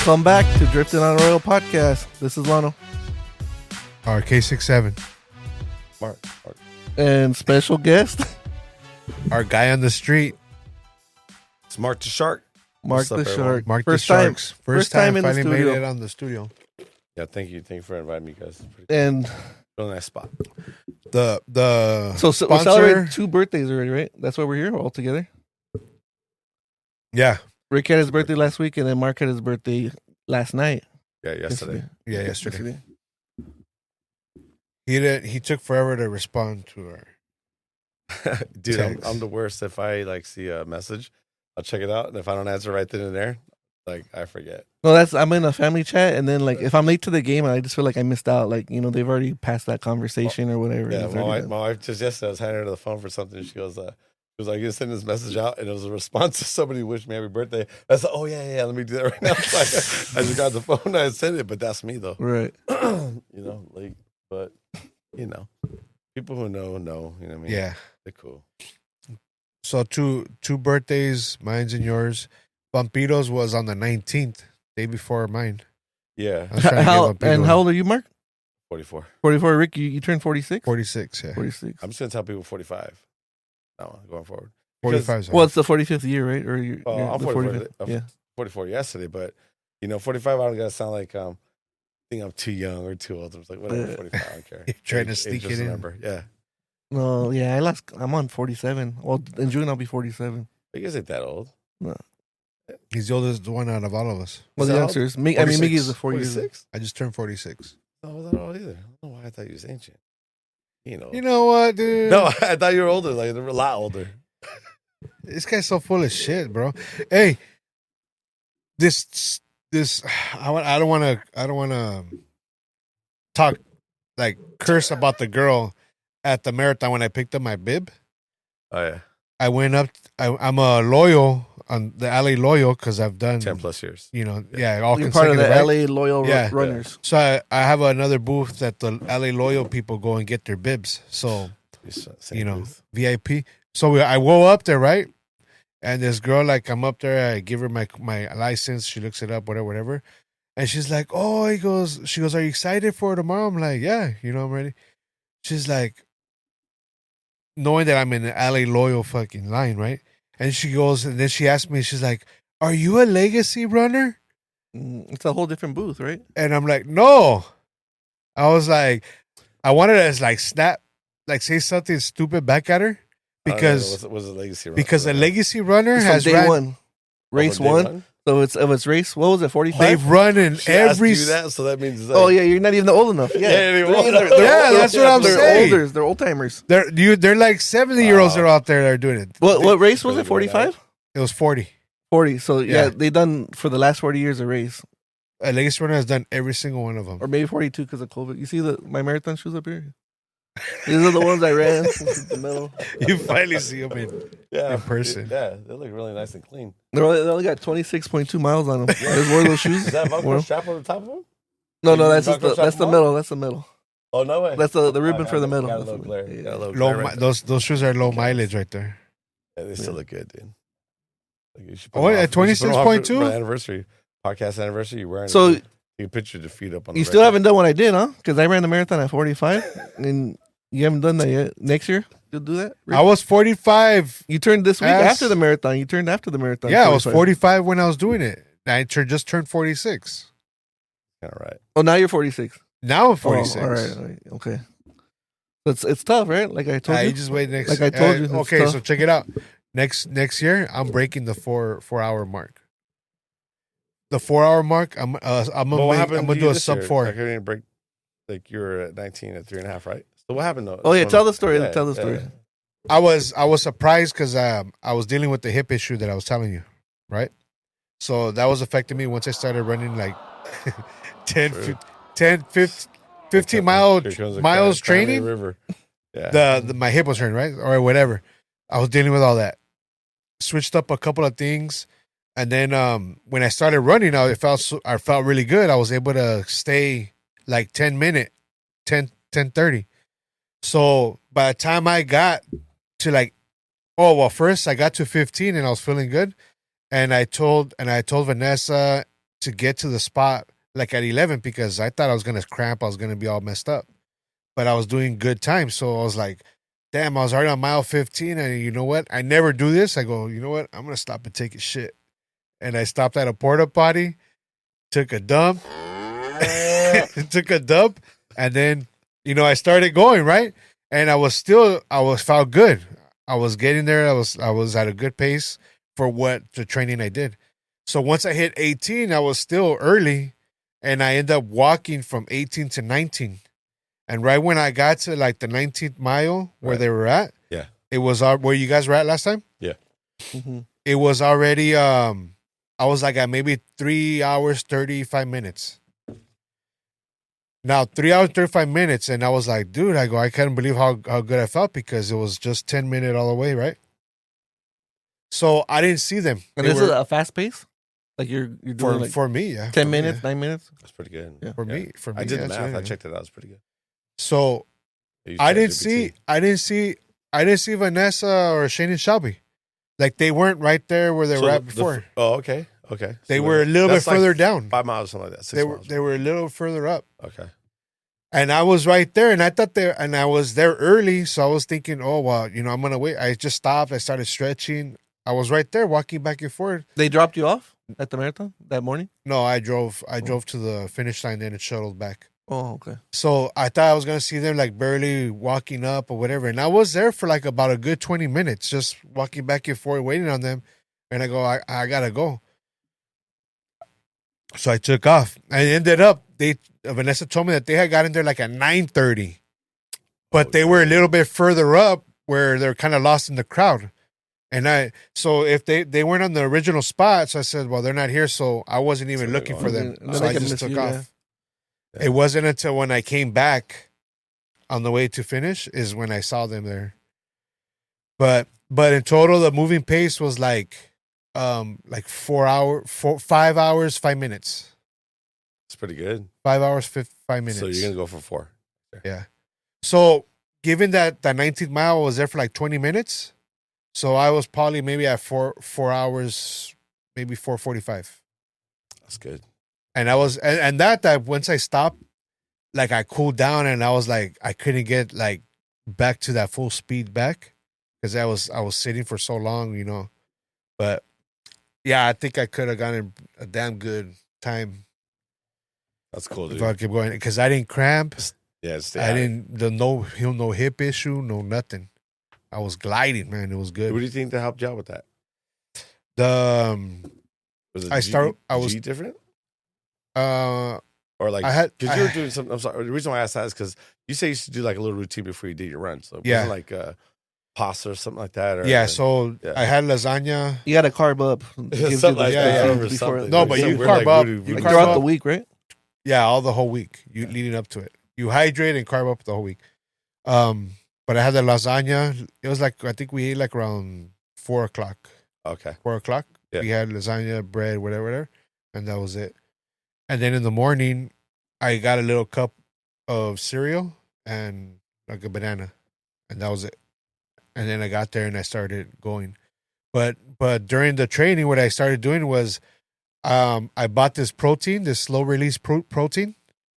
Welcome back to Drifting on a Royal podcast. This is Lano. RK67. Mark. And special guest, Our guy on the street. It's Mark the Shark. Mark the Shark. Mark First the time- Sharks. First time in the finally made studio. it on the studio. Yeah, thank you. Thank you for inviting me, guys. It's pretty And really nice spot. The so we're sponsor, celebrating 2 birthdays already, right? That's why we're here all together. yeah, Rick had his birthday last week, and then Mark had his birthday last night. Yeah, yesterday. yesterday. He took forever to respond to her. Dude, Text. I'm the worst. If I see a message, I'll check it out, and if I don't answer right then and there, I forget. No, I'm in a family chat, and then if I'm late to the game, I just feel like I missed out. They've already passed that conversation or whatever. Yeah, It's my already wife just yesterday, I was handing her the phone for something. She was like, you send this message out, and it was a response to somebody who wished me happy birthday. I said, oh yeah, let me do that right now. I just got the phone and I sent it, but that's me though. right. But people who know, you know what I mean? Yeah. They're cool. So two birthdays, mine's and yours. Vampiro's was on the 19th, day before mine. Yeah, I was trying to get Vampiro. How old are you, Mark? 44. 44. Rick, you turned 46? 46, yeah. 46. I'm just gonna tell people 45. No, going forward. 45. Well, it's the 45th year, right? Or I'm the 44. Yeah. 44 yesterday, but 45. I don't gotta sound like think I'm too young or too old. I was like, whatever, 45. I don't care. You're trying to sneak it in. Number. Yeah. No, yeah, I'm on 47. Well, in June I'll be 47. You guys ain't that old. No. He's the oldest one out of all of us. Well, Is the that youngsters. Miggy is the 4 years. 46? I just turned 46. No, I was not old either. I don't know why I thought you was ancient. You know what, dude? No, I thought you were older. Like, they were a lot older. This guy's so full of shit, bro. Hey, this I don't want to talk curse about the girl at the marathon when I picked up my bib. Oh, yeah. I went up. I'm a loyal on the LA loyal because I've done 10 plus years. all You're part of consecutive. the right? LA loyal Yeah. runners. So I have another booth that the LA loyal people go and get their bibs. So Same booth. VIP. So I woke up there, right? And this girl, I'm up there, I give her my license. She looks it up, whatever. And she's like, oh, she goes, are you excited for tomorrow? I'm like, yeah, I'm ready. She's like, knowing that I'm in the LA loyal fucking line, right? And she goes, and then she asked me, she's like, are you a legacy runner? It's a whole different booth, right? And I'm like, no. I was like, I wanted to snap, say something stupid back at her. Because was a legacy runner. Because a legacy runner It's has from day ran, one. Race From day one. So it's race. What was it? 45. they've run in She asked every. you that, so that means it's Oh yeah, you're not even old enough. Yeah, anymore. Yeah, that's what I'm they're saying. Olders. They're old timers. They're like 70-year-olds that are out there that are doing it. What race was really it? 45. It was 40. 40. So yeah, Yeah. they done for the last 40 years a race, A legacy runner has done every single one of them. or maybe 42 because of COVID. You see my marathon shoes up here? These are the ones I ran. The middle. You finally see them in person. Yeah, they look really nice and clean. They only got 26.2 miles on them. There's one of those shoes. Is that Velcro Well, strap on the top of them? No, Like, that's you just Velcro that's the strap middle. That's the middle. Oh, no way. That's the ribbon for the middle. Got a That's little the- glare. yeah. Got a little Low, glare right those shoes are low mileage right there. there. Yeah, they still look good, dude. Like, you should Oh, put them at off- you should put them off 26.2? for the anniversary, podcast anniversary, you're wearing So- it. You can picture the feet up on the You still record. haven't done what I did, huh? Because I ran the marathon at 45, and you haven't done that yet. Next year, you'll do that. Rick? I was 45. You turned this week Ass. after the marathon. You turned after the marathon. Yeah, I was 45. 45 when I was doing it. I just turned 46. Kind of right. Oh, now you're 46. Now I'm 46. Oh, all right. Okay. It's tough, right? Like I told You you. just wait next. Like I told you, it's Okay, tough. so check it out. Next year, I'm breaking the 4-hour mark. The 4-hour mark, I'm gonna do a sub 4. Like, I didn't break. Like you were at 19 at 3.5, right? So what happened though? Oh yeah, So- tell the story. Yeah, Tell the yeah, story. yeah. I was surprised because I was dealing with the hip issue that I was telling you, right? So that was affecting me once I started running like 10, True. 10 15 Here miles comes the miles Cramping training. River. Yeah. My hip was hurting, right? Or whatever. I was dealing with all that. Switched up a couple of things. And then when I started running, I felt really good. I was able to stay like 10-30. So by the time I got to first I got to 15 and I was feeling good. And I told Vanessa to get to the spot like at 11 because I thought I was gonna cramp. I was gonna be all messed up, but I was doing good time. So I was like, damn, I was already on mile 15, and you know what? I never do this. I go, you know what? I'm gonna stop and take a shit, and I stopped at a porta potty, took a dump, and then I started going right, and I felt good. I was getting there. I was at a good pace for what the training I did. So once I hit 18, I was still early, and I ended up walking from 18 to 19. And right when I got to like the 19th mile where they were at, yeah, it was where you guys were at last time. Yeah, it was already. I was like at maybe 3 hours 35 minutes. Now 3 hours 35 minutes, and I was like, dude, I couldn't believe how good I felt because it was just 10 minutes all the way, right? So I didn't see them. And this is a fast pace. Like you're doing for me, yeah. 10 minutes, 9 minutes. that's pretty good. Yeah. For me, I did the that's math. good, I yeah. checked it out. It's pretty good. So Use I didn't ChatGPT. see Vanessa or Shane and Shelby. Like they weren't right there where they were at before. Okay. Okay. They So were a little bit that's like further down. 5 miles or something like that. 6 miles. They were a little further up. Okay. And I was right there, and I was there early, so I was thinking, oh well, I'm gonna wait. I just stopped. I started stretching. I was right there, walking back and forth. They dropped you off at the marathon that morning? No, I drove to the finish line, then it shuttled back. Oh, okay. So I thought I was gonna see them like barely walking up or whatever, and I was there for like about a good 20 minutes, just walking back and forth, waiting on them. And I go, I gotta go. So I took off. I ended up. Vanessa told me that they had gotten there like at 9:30, but they were a little bit further up where they're kind of lost in the crowd. And so if they weren't on the original spot, so I said, well, they're not here, so I wasn't even looking for them. And then So they I can just miss took you, off. Yeah. It wasn't until when I came back on the way to finish is when I saw them there. But in total, the moving pace was like 5 hours, 5 minutes. It's pretty good. 5 hours, 5 minutes. So you're going to go for 4. Yeah. So given that 19th mile was there for like 20 minutes, so I was probably maybe at 4 hours, maybe 4:45. That's good. And I was, and that once I stopped, like I cooled down and I was like, I couldn't get like back to that full speed back because I was sitting for so long, But yeah, I think I could have gotten a damn good time. That's cool, dude. If I kept going, because I didn't cramp. Yeah, I didn't no hip issue, no nothing. I was gliding, man. It was good. What do you think that helped you out with that? Was it I was G different? uh Or like, I had- because you were doing something. I'm sorry. The reason why I asked that is because you say you used to do like a little routine before you did your run. So it Yeah. wasn't like pasta or something like that. Or, yeah. So yeah. I had lasagna. You got to carb up. Gives Something like yeah, that. yeah. Or before- something. No, Like but some you weird, carb like, up. voodoo- You voodoo carb throughout up. the week, right? Yeah, all the whole week. You leading up to it. You hydrate and carb up the whole week. But I had the lasagna. It was like I think we ate like around 4 o'clock. Okay. 4 o'clock. Yeah. We had lasagna, bread, whatever, and that was it. And then in the morning, I got a little cup of cereal and like a banana, and that was it. And then I got there and I started going. But during the training, what I started doing was, I bought this protein, this slow release protein,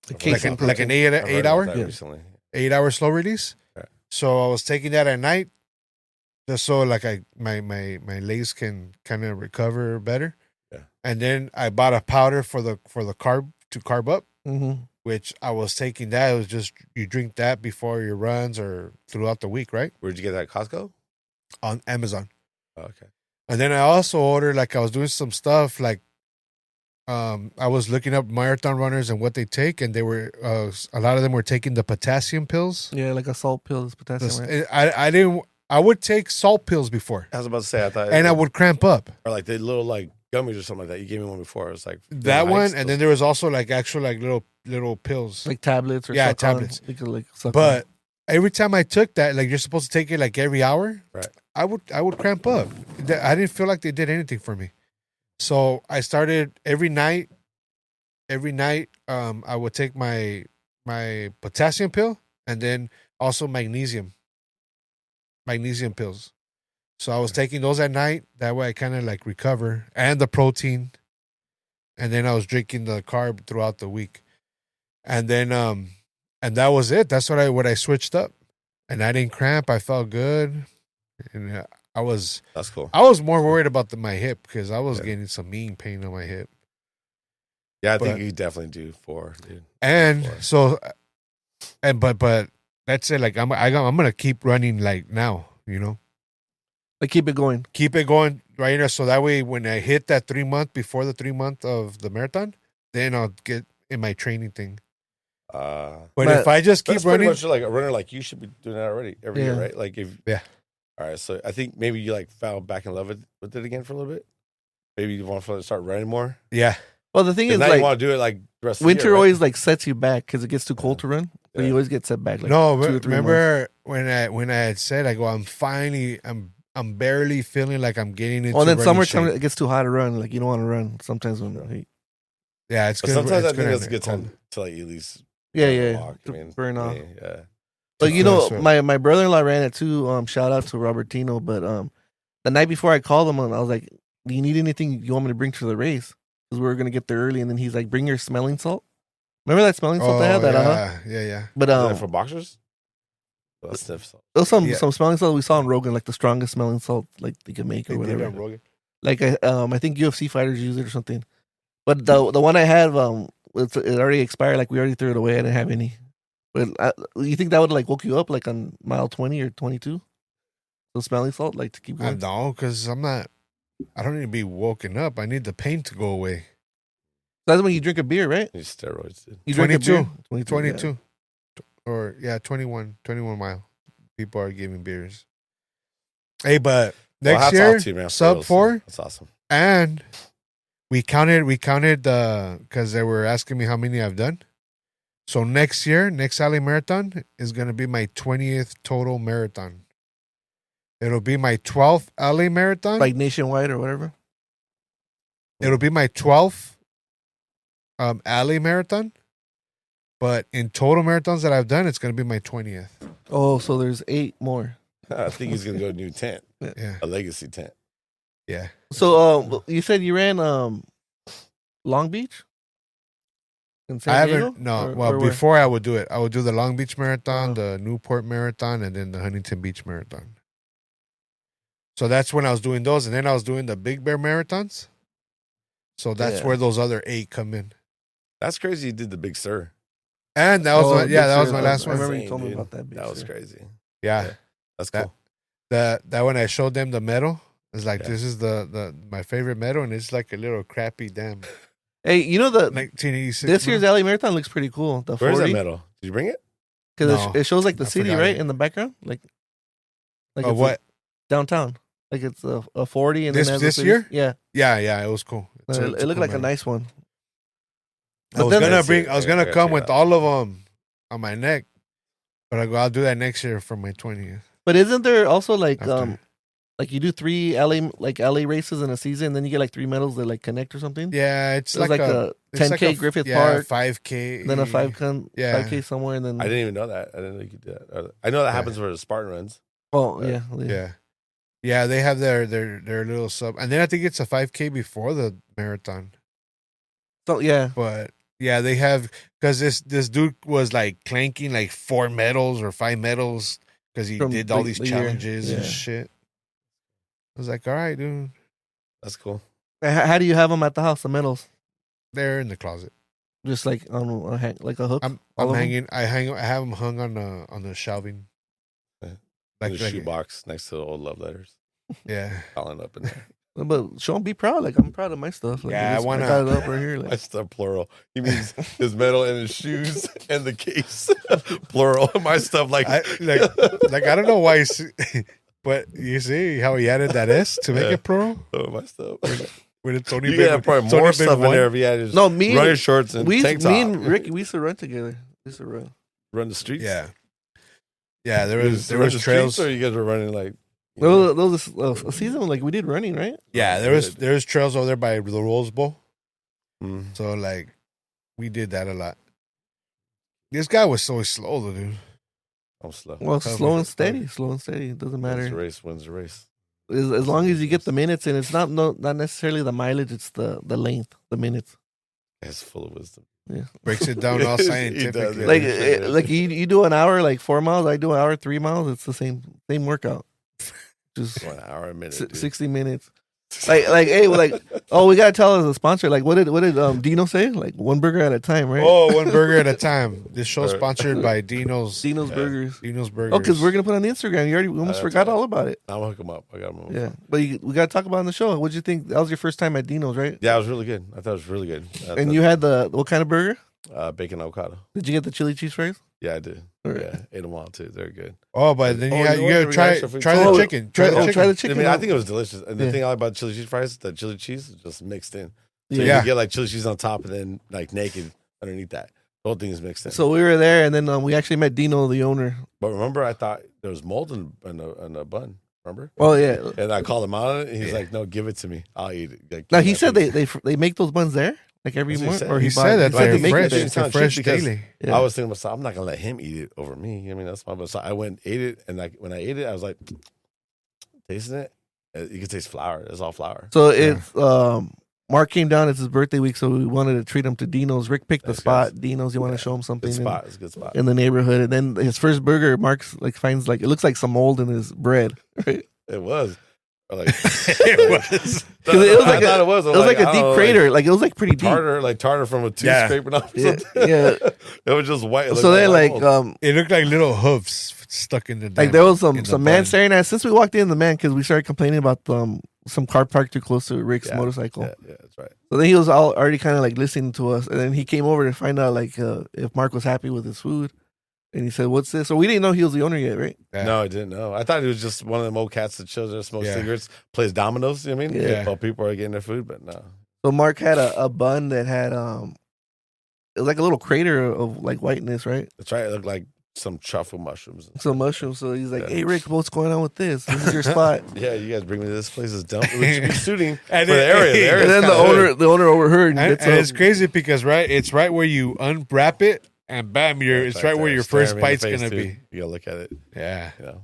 like an I've heard 8 hour, about that Yeah. recently. 8 hour slow release. Right. So I was taking that at night, just so like my legs can kind of recover better. Yeah. And then I bought a powder for the carb to carb up, Mm-hmm. which I was taking that. It was just you drink that before your runs or throughout the week, right? Where'd you get that at Costco? On Amazon. Oh, okay. And then I also ordered, like I was doing some stuff like, I was looking up marathon runners and what they take, and they were a lot of them were taking the potassium pills. Yeah, like a salt pill, potassium, right? I didn't. I would take salt pills before, I was about to say, I thought. and I would cramp up. Or like the little like gummies or something like that. You gave me one before. It was like That the one, heights, and those- then there was also like actual like little pills. Like tablets or Yeah, suck on. tablets. You could like suck But every time I took that, like you're supposed to take it like every hour. Right. I would cramp up. I didn't feel like they did anything for me. So I started every night. Every night, I would take my potassium pill and then also magnesium pills. So I was taking those at night. That way I kind of like recover, and the protein. and then I was drinking the carb throughout the week, and then and that was it. That's what I switched up, and I didn't cramp. I felt good, and That's cool. I was more worried about my hip because I was Yeah. getting some mean pain on my hip. Yeah, I think But- you definitely do 4, dude. And 4. so, and but that's it. Like I'm gonna keep running like now. You know, Like keep it going. keep it going right now. So that way, when I hit that 3 month before the 3 month of the marathon, then I'll get in my training thing. But But if I just keep That's pretty running, much like a runner like you should be doing that already every year, Yeah. right? Like if Yeah. All right, so I think maybe you like fell back in love with it again for a little bit. Maybe you want to start running more. yeah, Well, the thing 'Cause is, now you like, want to do it like the rest of winter the year, right? always like sets you back because it gets too cold to run. So Yeah. you always get set back. Like no. 2 or 3 months. Remember when I had said I go, I'm barely feeling like I'm getting into. Well, then running summertime shape. it gets too hot to run. Like you don't want to run sometimes when heat. Yeah, it's But good. sometimes I it's think good that's a at good cold. time to like at least Yeah, run a yeah. walk. To I mean, burn off. yeah. But you know, So- my brother-in-law ran it too. Shout out to Robertino. But the night before I called him, I was like, "Do you need anything you want me to bring to the race?" Because we were gonna get there early. And then he's like, "Bring your smelling salt." Remember that smelling salt I had? That yeah. But Is that for boxers? Well, that's sniff salt. there was some Yeah. some smelling salt we saw in Rogan, like the strongest smelling salt like they could make or They did whatever. on Rogan. Like I think UFC fighters use it or something. But the one I had it already expired. Like we already threw it away. I didn't have any. But you think that would like woke you up like on mile 20 or 22? The smelling salt like to keep going. No, because I don't need to be woken up. I need the pain to go away. That's when you drink a beer, right? These steroids, dude. You drink a 22. beer. 22. 22. Or, 21 mile. People are giving beers. Hey, but Well, next hats year, off to you, man, for sub real, 4, That's awesome. and we counted because they were asking me how many I've done. So next year, next Alley Marathon is going to be my 20th total marathon. It'll be my 12th Alley Marathon. Like nationwide or whatever. It'll be my 12th Alley Marathon. But in total marathons that I've done, it's going to be my 20th. Oh, so there's 8 more. I think he's gonna go new tent, Yeah. a legacy tent. Yeah. So you said you ran Long Beach? In San I Diego? haven't. No. Or Well, where? before I would do it, I would do the Long Beach Marathon, Oh. the Newport Marathon, and then the Huntington Beach Marathon. So that's when I was doing those, and then I was doing the Big Bear Marathons. So that's Yeah. where those other 8 come in. That's crazy. You did the Big Sur. And that was Oh, my, Big that was Sur, my I last one. remember you Insane, told me dude. about that. Big That was Sur. crazy. Yeah. That's That- cool. That when I showed them the medal, it's like Yeah. this is the my favorite medal, and it's like a little crappy damn Hey, you know the 1986. this year's LA Marathon looks pretty cool. The Where's that 40 medal? Did you bring it? because No, it shows like the I city forgot right it. in the background, like Oh, it's what? downtown. Like it's a 40 and This- then has the this city. year? Yeah, Yeah, it was cool. It's it a looked cool like a medal. nice one. I But was then- gonna Let's see bring. it. I was Yeah, gonna gotta come check with it out. all of them on my neck, but I'll do that next year for my 20th. But isn't there also like After. like you do 3 LA races in a season, and then you get like 3 medals that like connect or something? Yeah, it's It was like a it's 10K like a Griffith yeah, Park, 5K, then a 5K somewhere, and then I didn't even know that. I didn't know you could do that. I know that happens for the Spartan runs. oh Yeah. Yeah, they have their little sub, and then I think it's a 5K before the marathon. So yeah, But yeah, they have because this dude was like clanking like 4 medals or 5 medals because he From did all the- these the year. challenges and Yeah. shit. I was like, all right, dude, That's cool. How do you have them at the house? The medals, they're in the closet. just like on a like a hook. I'm All of 'em? hanging. I have them hung on the shelving. Yeah. Like, In the shoebox next to the old love letters. yeah. Piling up in there. But show 'em, be proud. Like I'm proud of my stuff. Like, Yeah, I wanna- I got it up right here. My Like, stuff plural. He means his medal and his shoes and the case. Plural. My stuff like I I don't know why, but you see how he added that S to make Yeah. it plural. oh, my stuff. When it's only You been, could have probably it's only more been stuff in one. there if you had just no, me running and shorts and me tank top. and Ricky, we used to run together. We used to run. Run the streets. Yeah, yeah. There You was just there run was the trails. streets, or you guys were running like. There was a season like we did running, right? Yeah, there was trails over there by the Rose Bowl. Mm. So like, we did that a lot. This guy was so slow, though, dude. I'm slow. Well, Cover. slow and steady. Slow and steady. It doesn't Wins the matter. race. Wins the race. As long as you get the minutes, and it's not necessarily the mileage. It's the length, the minutes. It's full of wisdom. Yeah. Breaks it down all He scientifically. does, yeah. Like you do an hour like 4 miles, I do an hour 3 miles. It's the same workout. Just 1 hour a minute. Dude. 60 minutes. Like hey, we gotta tell us a sponsor. Like what did Dino say? Like one burger at a time, right? Oh, one burger at a time. This show's sponsored by Dino's Burgers. Dino's Burgers. Oh, because we're gonna put it on the Instagram. We almost forgot all about it. I'm gonna hook him up. I got him. Yeah, but we gotta talk about it on the show. What'd you think? That was your first time at Dino's, right? Yeah, it was really good. I thought it was really good. And you had what kind of burger? Bacon avocado. Did you get the chili cheese fries? Yeah, I did. Right. Yeah, ate them all too. They're good. Oh, but then you you gotta want try the try the Oh, chicken. Try the chicken. Try the chicken. I mean, I think it was delicious. And the thing I like about chili cheese fries, the chili cheese is just mixed in. So Yeah. you get like chili cheese on top and then like naked underneath that. The whole thing is mixed in. So we were there, and then we actually met Dino, the owner. But remember, I thought there was mold in a bun. Remember? Oh yeah. And I called him out on it. And he's like, "No, give it to me. I'll eat it." Like, Now give he that said to me. they make those buns there like every That's what he month, said. or He bought- said that he said they're they make fresh. it there. It's They're not fresh cheap because- daily. Yeah. I was thinking to myself, I'm not gonna let him eat it over me. I mean, that's my. But so I went and ate it, and like when I ate it, I was like, tasting it. You can taste flour. It's all flour. So it's Mark came down. It's his birthday week, so we wanted to treat him to Dino's. Rick picked the Thanks, spot. guys. Dino's. You want to Yeah. show him something Good spot. It's a good spot. in the neighborhood, and then his first burger, Mark's finds it looks like some mold in his bread. Right? It was. Or like, It was. 'Cause it was like I thought it was. It was like a I deep don't know, crater. Like it was like pretty deep. tartar from a tooth Yeah. scraping off. Or Yeah, something. yeah. It was just white. It So looked then like mold. It looked like little hoofs stuck in the. like there was in the some man bun. staring at us since we walked in. The man because we started complaining about some car parked too close to Rick's Yeah, motorcycle. yeah, that's right. So then he was already kind of like listening to us, and then he came over to find out like if Mark was happy with his food, and he said, "What's this?" So we didn't know he was the owner yet, right? Yeah. No, I didn't know. I thought he was just one of them old cats that chills there, smokes Yeah. cigarettes, plays dominoes. You know what I mean? Yeah. While people are getting their food, but no. So Mark had a bun that had it was like a little crater of like whiteness, right? That's right. It looked like some truffle mushrooms. Some mushrooms. So he's like, Yeah. "Hey Rick, what's going on with this? This is your spot." Yeah, you guys bring me to this place. It's dump. We should be shooting for And the area. The and area's And then kinda the owner overheard and And, gets and up. it's crazy because it's right where you unwrap it and bam, it's right where there. your Staring first me in the bite's face, gonna dude. be. You gotta look at it. Yeah. You know.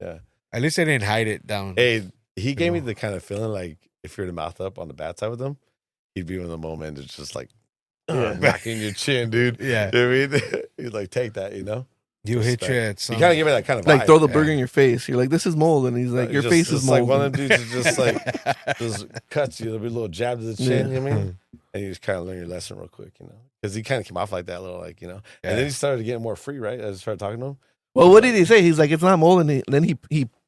Yeah. At least they didn't hide it down. Hey, he gave me the kind of feeling like if you're to mouth up on the bad side with him, he'd be one of the moments it's just like knocking your chin, dude. Yeah. You know what I mean? He's like, take that, you know? You hit your head. You Son. kind of give me that kind of vibe. Like throw the Yeah. burger in your face. You're like, "This is mold," and he's like, "Your Just- face is just mold." like one of them dudes that just like just cuts you. There'll be a little jab to the chin, Yeah. you know what I mean? And you just kind of learn your lesson real quick, you know? Because he kind of came off like that, little like, you know? Yeah. And then he started getting more free, right? I just started talking to him. Well, what did he say? He's like, "It's not mold," and then he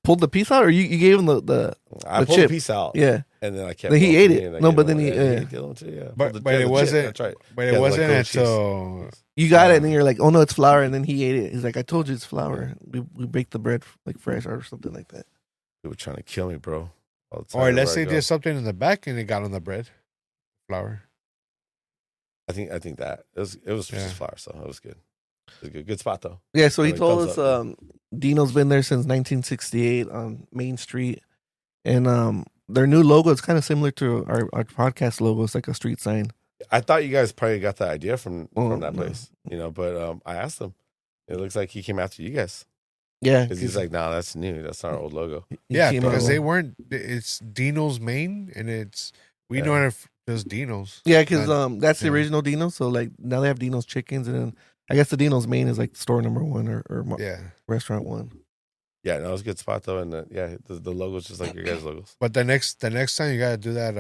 pulled the piece out, or you gave him the I The pulled chip. a piece out. Yeah. And then I kept Then he going ate for it. me, and I No, gave but him then one, he- and yeah. ate the other one too, yeah. But The but it chip, wasn't. That's right. But Yeah, it the, like, wasn't goat cheese. until You got it, and then you're like, "Oh no, it's flour," and then he ate it. He's like, "I told you it's flour. We baked the bread like fresh or something like that." They were trying to kill me, bro. All the time or wherever let's I say go. there's something in the back and it got on the bread, flour. I think that it was Yeah. just flour, so it was good. It was a good spot though. Yeah, so he Like, told thumbs us up. Dino's been there since 1968 on Main Street, and their new logo is kind of similar to our podcast logo. It's like a street sign. I thought you guys probably got the idea from Oh, that no. place, you know. But I asked him. It looks like he came after you guys Yeah, because he's like, "No, that's new. That's not our old logo." he Yeah, came because out- they weren't. It's Dino's main, and we Yeah. know it as Dino's. Yeah, because Not- that's the yeah. original Dino. So like now they have Dino's chickens, and then I guess the Dino's main is like store number 1 or Yeah, restaurant 1. Yeah, no, it was a good spot though, and the logo's just like your guys' logos. but the next time you gotta do that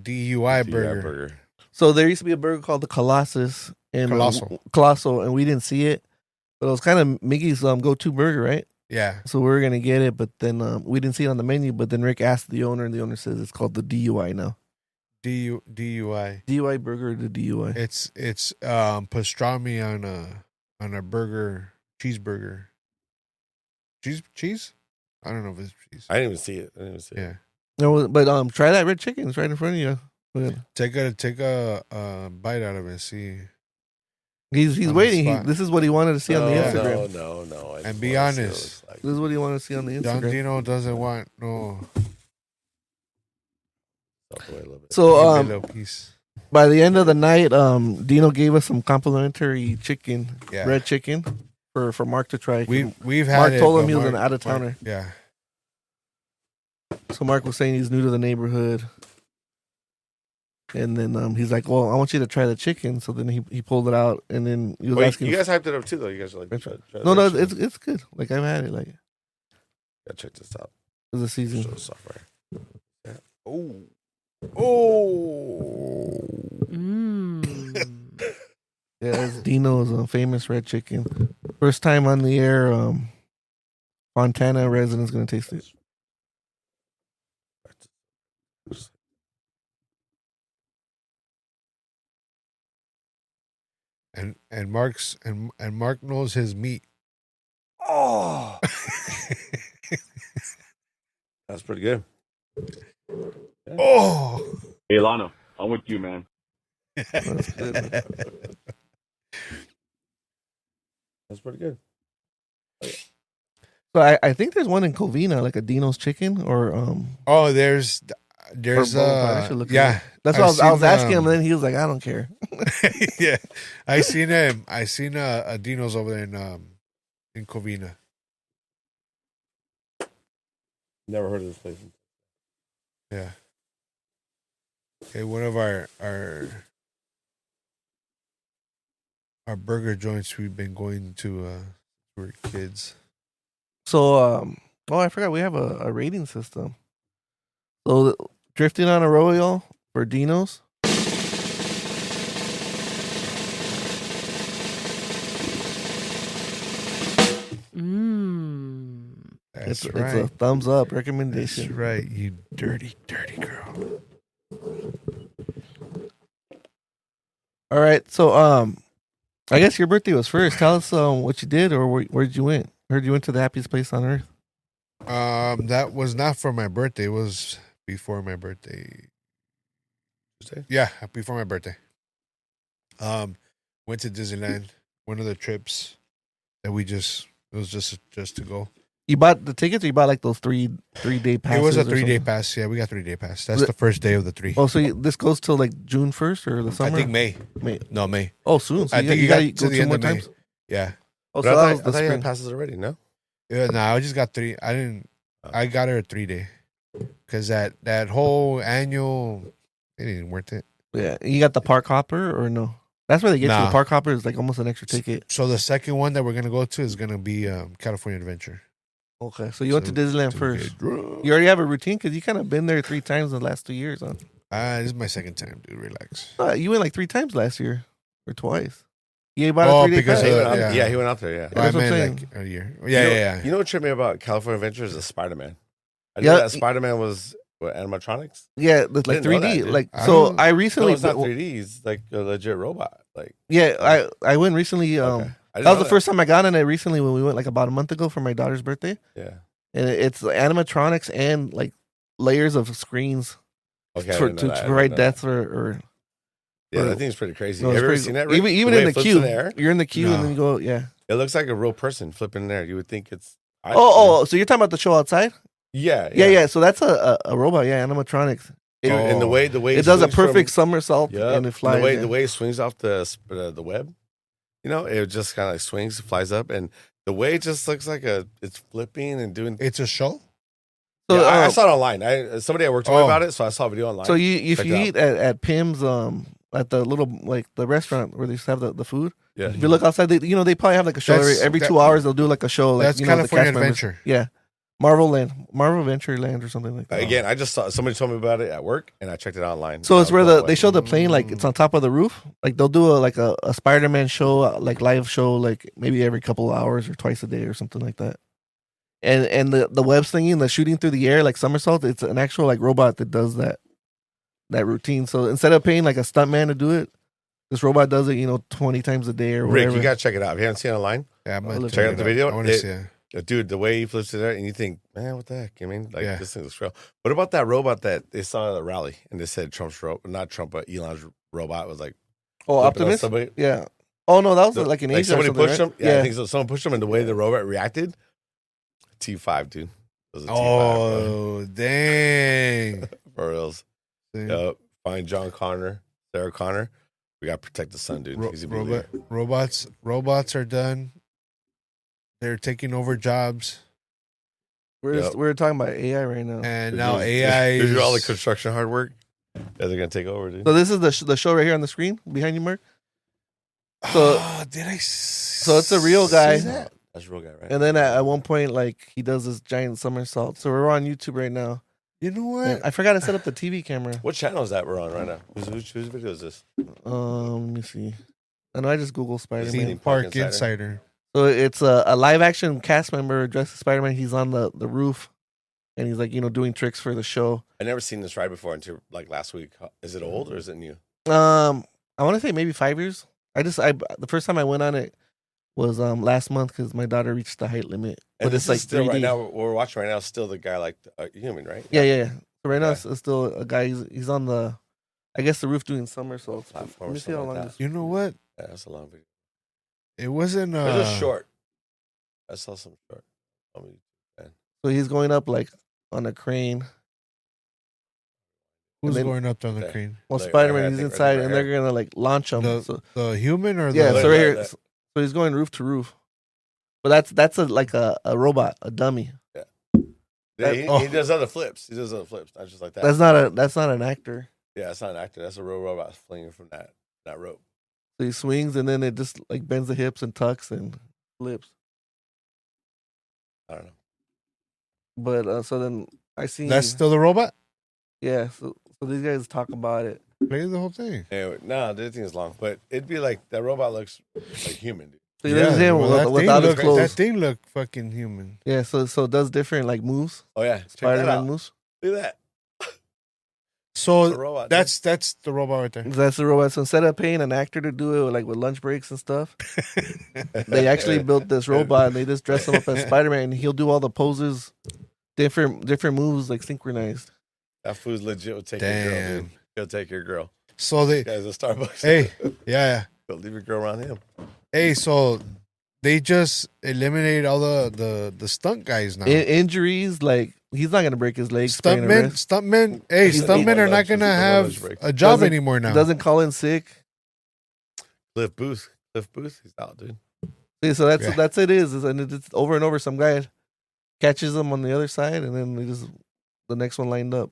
DUI burger. So there used to be a burger called the Colossus and Colossal, and we didn't see it, but it was kind of Miggy's go-to burger, right? Yeah, So we were gonna get it, but then we didn't see it on the menu. But then Rick asked the owner, and the owner says it's called the DUI now. DUI. DUI burger or the DUI? It's pastrami on a burger, cheeseburger. Cheese? I don't know if it's cheese. I didn't even see it. Yeah. No, but try that red chicken. It's right in front of you. But Take a bite out of it. See, he's On the waiting. spot. this is what he wanted to see on the Instagram. No. I And just be wanna see what it honest. looks like. This is what he wanted to see on the Don Instagram. Dino doesn't want no Stop away a little bit. So little piece. by the end of the night, Dino gave us some complimentary chicken, Yeah. red chicken, for Mark to try. We've had Mark it, told him but he was Mark- an out-of-towner. Yeah. So Mark was saying he's new to the neighborhood. And then he's like, "Well, I want you to try the chicken." So then he pulled it out, and then he was Wait, asking. you guys hyped it up too, though. You guys are like, French try no, the no, chicken. it's good. Like I've had it. Like Gotta check this out. it's a season. Show software. Yeah. Oh. Yeah, it's Dino's famous red chicken. First time on the air. Fontana resident's gonna taste it. And Mark knows his meat. Oh, that's pretty good. Oh. Hey, Lano, I'm with you, man. That's good. That's pretty good. So I think there's one in Covina, like a Dino's chicken, or Oh, there's or both. I should look it yeah. up. That's what I was seen, asking him, and then he was like, "I don't care." Yeah, I seen a Dino's over there in Covina. Never heard of this place. Yeah. Okay, one of our burger joints we've been going to for kids. So oh, I forgot we have a rating system. So drifting on a royal for Dino's. That's It's right. a thumbs up That's recommendation. right. You dirty girl. All right, so I guess your birthday was first. Tell us what you did or where did you went? Heard you went to the happiest place on earth. That was not for my birthday. It was before my birthday. Tuesday? Yeah, before my birthday. Went to Disneyland. One of the trips that it was just to go. You bought the tickets, or you bought like those 3-day passes? It was a or 3-day something? pass. Yeah, we got 3-day pass. That's Was it- the first day of the 3. Oh, so this goes till like June 1st or the I summer? think May. May. No, May. Oh, soon. So I think you got gotta to the end of May. Yeah. Oh, But so I that thought, was I the thought you spring. had passes already, no? Yeah, no, I just got 3. I got her a 3-day. Because that whole annual, it ain't worth it. Yeah, you got the park hopper or no? That's where they get you. Nah. The park hopper is like almost an extra ticket. So the second one that we're going to go to is going to be California Adventure. Okay, so you went to Disneyland to first. get drunk. You already have a routine because you kind of been there 3 times in the last 2 years, huh? This is my second time, dude. Relax. You went like 3 times last year or twice. You bought Oh, a 3-day because pass. He of- went out- yeah. yeah, he went out there, yeah. That's what I'm like a year. Yeah, You know, yeah. You know what tripped me about California Adventure is the Spider-Man. I Yeah. knew that Spider-Man was what, animatronics. Yeah, with like Didn't know 3D. that, dude. Like I so, don't- I No, recently. it's not 3D. It's like a legit robot. Like, Yeah, I went recently. okay. I didn't That was know the first time I got on it recently when we went like about a month ago for my daughter's birthday, Yeah. and it's animatronics and like layers of screens Okay. I for, didn't know to that. I didn't provide know depth or Yeah, that thing's pretty crazy. no, Have it's you ever pretty- seen that? Rick? even The in way the it flips queue. in the air? You're in the queue and No. then you go. Yeah. It looks like a real person flipping in there. You would think it's. Oh, so you're talking about the show outside? Yeah. Yeah. So that's a robot. Yeah, animatronics. Dude, and the way It does a swings from- perfect somersault Yep. and it flies. The way yeah. the way it swings off the web, it just kind of like swings, flies up, and the way it just looks like it's flipping and doing. It's a show? So, Yeah, I saw it online. Somebody at work told me Oh. about it, so I saw a video online. So if Check you it out. eat at Pim's at the little like the restaurant where they used to have the food. Yeah. If you look outside, they probably have like a show every 2 hours. They'll do like a show. Like, That's the California cast members. Adventure. Yeah, Marvel Adventure Land or something like that. Again, I just saw somebody told me about it at work, and I checked it online. So it's I where was blown they away. show the plane like it's on top of the roof. Like they'll do a Spider-Man show, like live show, like maybe every couple of hours or twice a day or something like that. And the web slinging, the shooting through the air like somersault, it's an actual like robot that does that routine. So instead of paying like a stuntman to do it, this robot does it 20 times a day or Rick, whatever. you gotta check it out. If you haven't seen it online, Yeah, I'm I'll gonna look check out the video. I want to see it. Dude, the way he flips it out, and you think, man, what the heck? I mean, like Yeah. this thing looks real. What about that robot that they saw at the rally, and they said Trump's not Trump, but Elon's robot was like Oh, flipping on Optimus. somebody? Yeah. Oh no, that was like in Asia. Like somebody or something, pushed right? him. Yeah, I think so. Someone pushed him, and the way the robot reacted, T5, dude. It was a T5, Oh, dang. bro. For reals. Dang. Yep. Find John Connor, Sarah Connor. We got to protect the son, dude. He's a big leader. Robots are done. They're taking over jobs. We're talking about AI right now. And now They AI do all the is, construction hard work. Yeah, they're gonna take over, dude. So this is the show right here on the screen behind you, Mark. So did I? so it's a real guy. see that? That's a real guy, right? And then at one point, like he does this giant somersault. So we're on YouTube right now. You know And what? I forgot to set up the TV camera. What channel is that we're on right now? Whose video is this? Let me see. I know I just Googled Spider Theme Man. Park Park Insider. So it's a live action cast member dressed as Spider Man. He's on the roof, and he's like doing tricks for the show. I never seen this ride before until like last week. Is it old or is it new? I want to say maybe 5 years. The first time I went on it was last month because my daughter reached the height limit. And But this it's like is still 3D. right now. What we're watching right now is still the guy like human, right? Yeah. So right now Okay. it's still a guy. He's on the, I guess the roof doing somersaults. Platform Let or me see how something long like this. You know what? Yeah, that's a long video. It wasn't. It's a short. I saw some short. So he's going up like on a crane. Who's then- going up there on the Okay. crane? Well, Like, Spider right Man, here, he's I think, inside, right and here. they're gonna like launch him. The human or the? Yeah, so right here, that- so he's going roof to roof. But that's like a robot, a dummy. Yeah, he Oh. does other flips. He does other flips, not just like that. That's not an actor. Yeah, it's not an actor. That's a real robot flinging from that rope. So he swings and then it just like bends the hips and tucks and flips. I don't know. But so then I see That's still the robot. yeah. So these guys talk about it. Play the whole thing. Anyway, no, the thing is long, but it'd be like that robot looks like human, dude. So there's him well, that without thing his look- clothes. That thing look fucking human. Yeah. So it does different like moves. Oh yeah, check Spider that Man out. moves. Look at that. So It's a robot. that's the robot right there. That's the robot. So instead of paying an actor to do it like with lunch breaks and stuff, they actually built this robot and they just dress him up as Spider Man and he'll do all the poses, different moves like synchronized. That food's legit. Will take your girl, Damn. dude. He'll take your girl. So they, Guys, at Starbucks. hey, yeah. He'll leave your girl around him. Hey, so they just eliminated all the stunt guys now. Injuries like he's not gonna break his legs. sprain a Stuntmen, wrist. stuntmen. Hey, He's stuntmen are not lunch- gonna he's on have lunch break. a job Doesn't- anymore now. Doesn't call in sick. Cliff Booth, he's out, dude. See, so Yeah. that's it is and it's over and over. Some guy catches them on the other side, and then they just the next one lined up.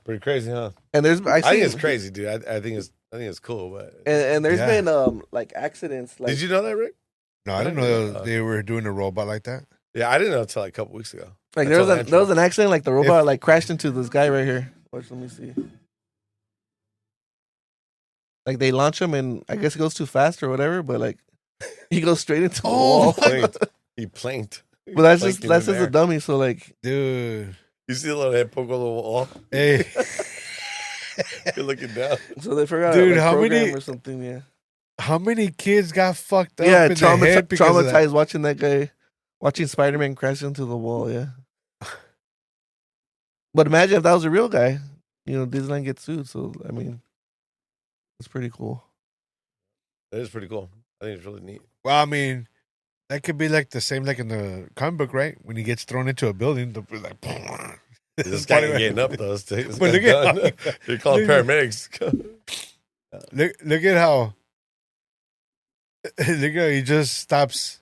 Pretty crazy, huh? And there's I think it's crazy, dude. I think it's cool, but and there's Yeah. been like accidents. Like did you know that, Rick? No, I didn't know they were doing a robot like that. Yeah, I didn't know until like a couple weeks ago. like I there told was Andrew. an accident. Like the robot like crashed into this guy right here. Watch, let me see. Like they launch him, and I guess it goes too fast or whatever. But like he goes straight into the wall. He planked. But that's Planked just in that's the just a air. dummy. So like Dude. You see a little head poke on the wall. Hey. You're looking down. so they forgot Dude, like, how program many- or something. Yeah, How many kids got fucked up yeah. in the head because of that? Traumatized watching that guy, watching Spider Man crash into the wall. Yeah. But imagine if that was a real guy. Disneyland gets sued. So I mean, it's pretty cool. That is pretty cool. I think it's really neat. Well, I mean, that could be like the same like in the comic book, right? When he gets thrown into a building, like This guy ain't getting up though. This But guy's look at done. You're calling look at- paramedics. look at how look at how he just stops.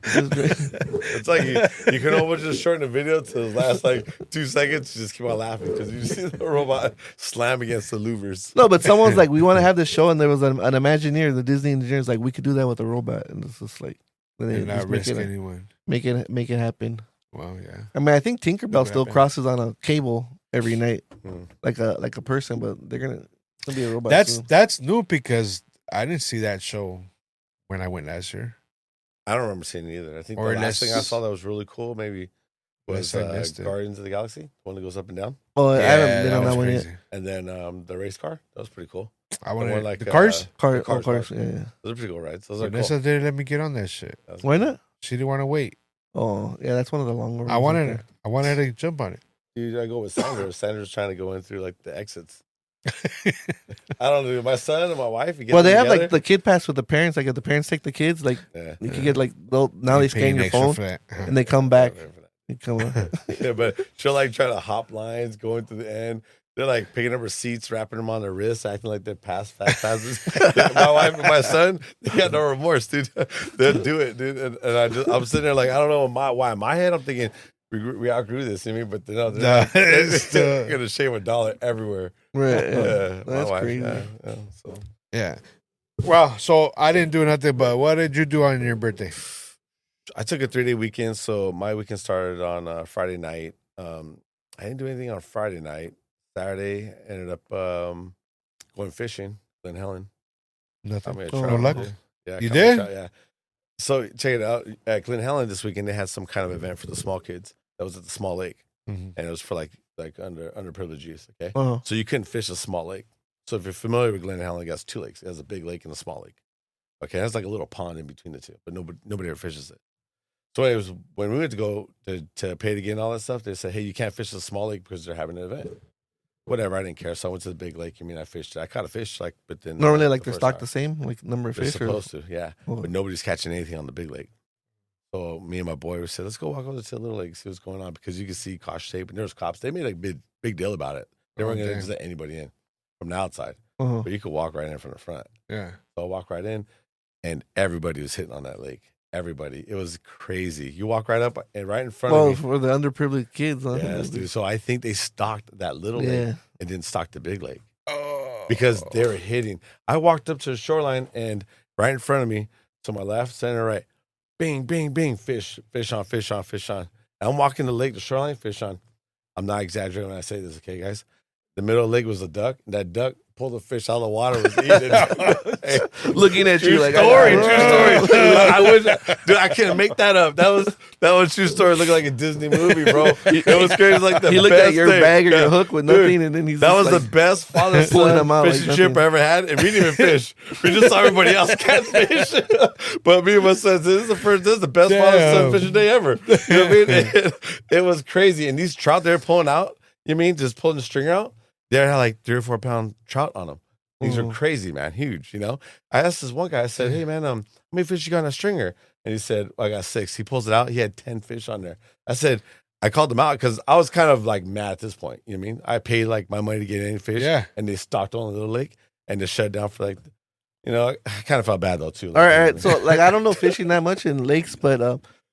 It's like you can almost just shorten the video to the last like 2 seconds. You just keep on laughing because you see the robot slam against the louvers. No, but someone's like, we want to have this show, and there was an Imagineer. The Disney engineer's like, we could do that with a robot, and it's just like, They're they not just risk anyone. make it happen. Well, yeah. I mean, I think Tinkerbell still happen. crosses on a cable every night, Hmm. like a person, but they're gonna be a robot. That's soon. that's new because I didn't see that show when I went last year. I don't remember seeing it either. I think Or the last thing I unless- saw that was really cool maybe was Unless I missed it. Guardians of the Galaxy, the one that goes up and down, Oh, I haven't been that on was that one yet. crazy. and then the race car. That was pretty cool. I want one to like, the cars. Cars, Cars. yeah. Those are pretty cool rides. Those are Vanessa cool. didn't let me get on that shit. That's- Why not? She didn't want to wait. Oh, yeah, that's one of the longer ones. I wanted her to jump on it. Dude, I go with Sandra. Sandra's trying to go in through like the exits. I don't know. My son and my wife. You get Well, them they have together. like the kid pass with the parents. Like if the parents take the kids, like Yeah. you can get like now they scan Paying your extra phone for that. and they come back. They come. Yeah, but she'll like try to hop lines, going to the end. They're like picking up receipts, wrapping them on their wrists, acting like they're fast passes. My wife and my son, they got no remorse, dude. They'll do it, dude. And I'm sitting there like, I don't know why in my head I'm thinking, we outgrew this. You know what I mean, but no, Nah, it's they're the- gonna shave $1 everywhere. Right. Yeah. Yeah, my That's wife. crazy. Yeah, so. Yeah. Well, so I didn't do nothing, but what did you do on your birthday? I took a 3-day weekend, so my weekend started on Friday night. I didn't do anything on Friday night. Saturday ended up going fishing, Glen Helen. Nothing. I made a Oh, trout. no luck? Yeah, You caught me a did? trout, yeah. So check it out. At Glen Helen this weekend, they had some kind of event for the small kids. That was at the small lake, Mhm. and it was for like underprivileged youth. Okay, Uh-huh. so you couldn't fish a small lake. So if you're familiar with Glen Helen, it has 2 lakes. It has a big lake and a small lake. Okay, it has like a little pond in between the two, but nobody ever fishes it. So it was when we went to go to pay to get and all that stuff. They said, "Hey, you can't fish the small lake because they're having an event." Whatever, I didn't care. So I went to the big lake. I mean, I fished. I caught a fish, like, but then Normally, like they're first stocked time. the same, like number of They're fish. Or, supposed to, yeah. Oh. But nobody's catching anything on the big lake. So me and my boy said, "Let's go walk over to the little lake, see what's going on," because you can see caution tape and there's cops. They made a big deal about it. They weren't going to damn. just let anybody in from the outside, Uh-huh. but you could walk right in from the front. Yeah. So I walked right in, and everybody was hitting on that lake. Everybody, it was crazy. You walk right up and right in front Well, of me. for the underprivileged kids, huh? Yes, dude. So I think they stocked that little Yeah. lake and didn't stock the big lake Oh. because they were hitting. I walked up to the shoreline and right in front of me, to my left, center, right, bing, bing, bing, fish on, fish on, fish on. And I'm walking the lake, the shoreline, fish on. I'm not exaggerating when I say this, okay, guys? The middle of the lake was a duck. And that duck pulled the fish out of the water, was eating it. Hey, Looking at you true like, story, I- true story. I wish, dude, I can't make that up. That was true story. Looking like a Disney movie, bro. It was crazy. Like the He looked best at your thing. bag or Yeah. your hook with Dude, nothing, and then he's that just was like, the best father pulling son them out like fishing trip nothing. I ever had, and we didn't even fish. We just saw everybody else catfish. But me and my son said, "This is the best father son Damn. fishing day ever." You know what I mean? It was crazy, and these trout they're pulling out. You mean just pulling the string out? They had like 3 or 4 pound trout on them. These are crazy, man, huge. You know, I asked this one guy. I said, "Hey, man, how many fish you got on a stringer?" And he said, "I got 6." He pulls it out. He had 10 fish on there. I said, I called them out because I was kind of like mad at this point. You know what I mean? I paid like my money to get any fish, Yeah. and they stocked on the little lake and they shut it down for like, you know, I kind of felt bad though too. all right. So, like, I don't know fishing that much in lakes, but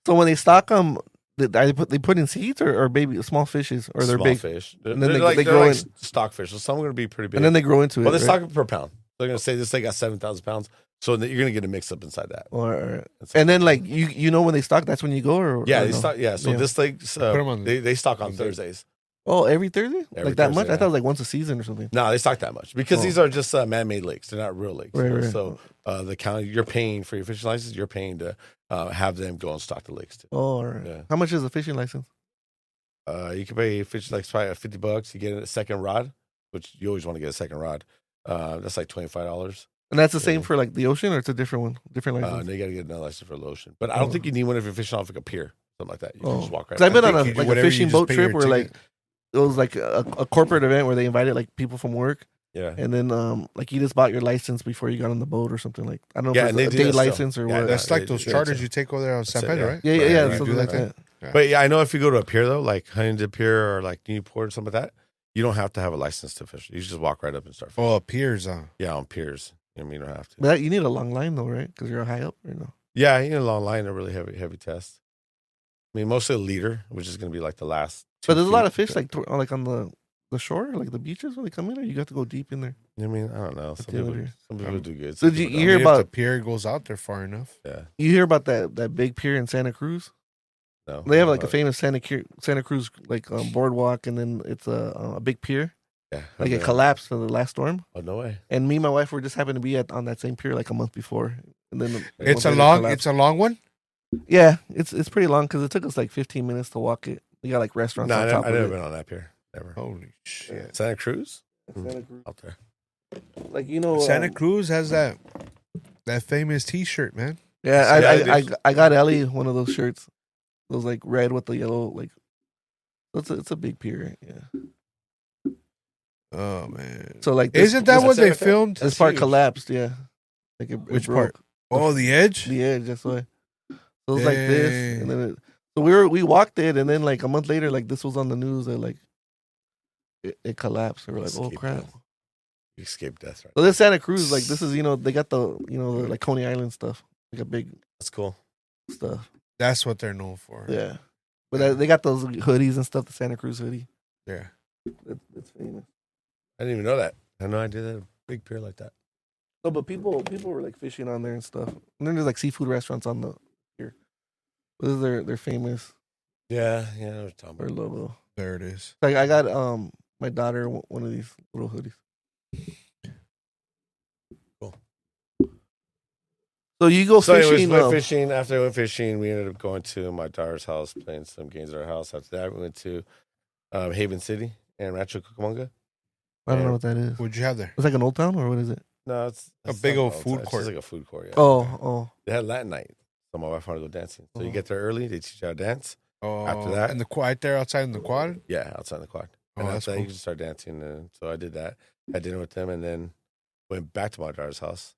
so when they stock them, they put in seeds or baby small fishes, or they're small big, fish. And then They're they like grow like in- stock fish. So some are going to be pretty big, and then they grow into it. well, they right? stock it per pound. They're going to say this thing got 7,000 pounds, so you're going to get a mix up inside that. Or and then like you know when they stock, that's when you go, or Yeah, or they no? stock. Yeah, so Yeah. this lake, Put 'em on- they stock on on Thursdays. Oh, every Thursday, Every like that much? Thursday, I thought it was like once a season or something. No, they stock that much because Oh. these are just man-made lakes. They're not real lakes. Right, you know? right. So the county, you're paying for your fishing license. You're paying to have them go and stock the lakes too. Oh, all right. Yeah. How much is a fishing license? You can pay fish like probably $50. You get a second rod, which you always want to get a second rod. That's like $25. And that's the same Yeah. for like the ocean, or it's a different one, different license. And you got to get another license for the ocean. But I don't think you need one if you're fishing off like a pier, something like that. You can just walk right. 'Cause I've been by. on think you do like a whatever, you fishing just boat pay trip your where like ticket. it was like a corporate event where they invited like people from work, Yeah. and then like you just bought your license before you got on the boat or something like I don't know Yeah, if and it's they a do day that still. license or Yeah, what. That's Yeah, like those yeah, charters yeah. you take over there on San That's it, Pedro, yeah. right? Yeah, Right, yeah, right, you something do like that that. But yeah, I know if you go to a pier though, like Huntington Pier or like Newport or something like that, you don't have to have a license to fish. You just walk right up and start fishing. Oh, appears. Yeah, on piers. I mean, you don't have to. But you need a long line though, right? Because you're high up, or no? Yeah, you need a long line, a really heavy test. I mean, mostly a leader, which is going to be like the last. But there's a lot of fish like on the shore, like the beaches when they come in, or you got to go deep in there. I mean, I don't know. Some the other people, year. some people do good. So Some did you people hear don't. about- if the pier goes out there far enough? Yeah, You hear about that big pier in Santa Cruz? no. They have like a famous Santa Cruz like boardwalk, and then it's a big pier. Yeah, Like it okay. collapsed in the last storm. Oh no way! And me and my wife were just happened to be on that same pier like a month before, and then It's month a later it long. collapsed. It's a long one. Yeah, it's pretty long because it took us like 15 minutes to walk it. We got like restaurants No, on I top never of been on that pier. Never. Holy shit! Santa Cruz it. Santa Cruz. out there. Like you know, Santa Cruz has that famous T-shirt, man. Yeah, Yeah, I got Ellie one of those shirts, those like red with the yellow like. It's a big pier, yeah. Oh man! So like, Isn't that what they Santa Fe? filmed? this That's part huge. collapsed? Yeah, like it Which broke. part? Oh, the edge. The edge, that's why. So it was like this, Dang. and then so we walked it, and then like a month later, like this was on the news that like it collapsed. And we're like, oh Escape crap. death. You escaped death, right? So this Santa Cruz, like this is they got the the, like Coney Island stuff, like a big That's cool. stuff. That's what they're known for. Yeah, But they got those hoodies and stuff. The Santa Cruz hoodie. Yeah. It's famous. I didn't even know that. I had no idea they had a big pier like that. No, but people were like fishing on there and stuff. And then there's like seafood restaurants on the pier. But they're famous Yeah, I know what you're talking for about. Lobo. There it is. Like I got my daughter one of these little hoodies. Cool. So you go So anyways, fishing. went fishing. After I went fishing, we ended up going to my daughter's house, playing some games at her house. After that, we went to Haven City and Rancho Cucamonga. I don't know what that is. What'd you have there? It's like an old town or what is it? No, it's A big not old all food time. It's court. just like a food court. Yeah. Oh. They had Latin night, so my wife wanted to go dancing. So you Oh. get there early. They teach you how to dance. Oh, After that- and the quad there outside in the quad. Yeah, outside the quad. Oh, And that's after that, cool. you just start dancing. And so I did that. Had dinner with them, and then went back to my daughter's house,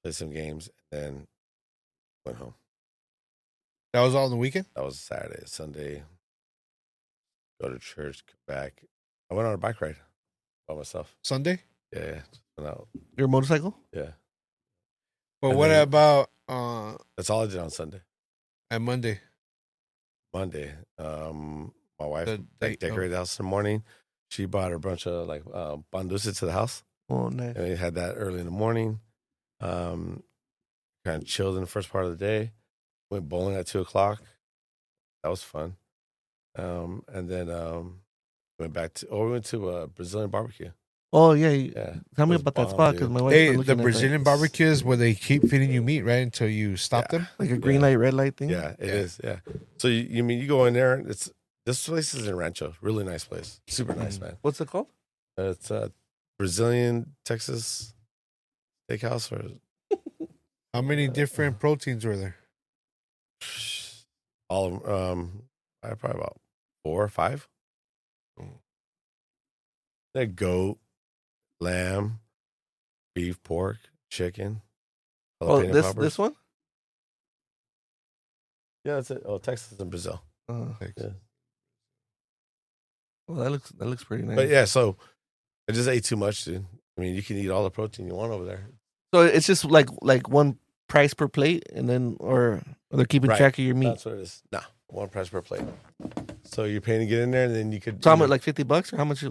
played some games, and then went home. That was all on the weekend. That was Saturday. Sunday, go to church, come back. I went on a bike ride by myself. Sunday. Yeah, just went out. Your motorcycle? Yeah, But And what then- about that's all I did on Sunday. at Monday? Monday, my wife The date of- decorated the house in the morning. She bought a bunch of like pan dulce to the house, Oh, nice. and we had that early in the morning. Kind of chilled in the first part of the day. Went bowling at 2:00. That was fun. And then went we went to a Brazilian barbecue. Oh yeah. Yeah, Tell me It was about that bomb, spot dude. because my wife's Hey, been the looking at that. Brazilian barbecues where they keep feeding you meat right until you stop Yeah. them. Like a green Yeah. light, red light thing. Yeah, it is. Yeah. So you go in there. This place is in Rancho. Really nice place. Super nice, man. What's it called? It's a Brazilian Texas steakhouse or How many different proteins were there? all of them. I had probably about 4 or 5. They goat, lamb, beef, pork, chicken. Oh, jalapeno this peppers. one. Yeah, that's it. Oh, Texas and Brazil. Like, Well, that looks pretty nice. But yeah, so I just ate too much, dude. I mean, you can eat all the protein you want over there. So it's just like one price per plate, and then or they're keeping Right. track of your meat. That's what it is. Nah, one price per plate. So you're paying to get in there, and then you could. So how much, like $50, or how much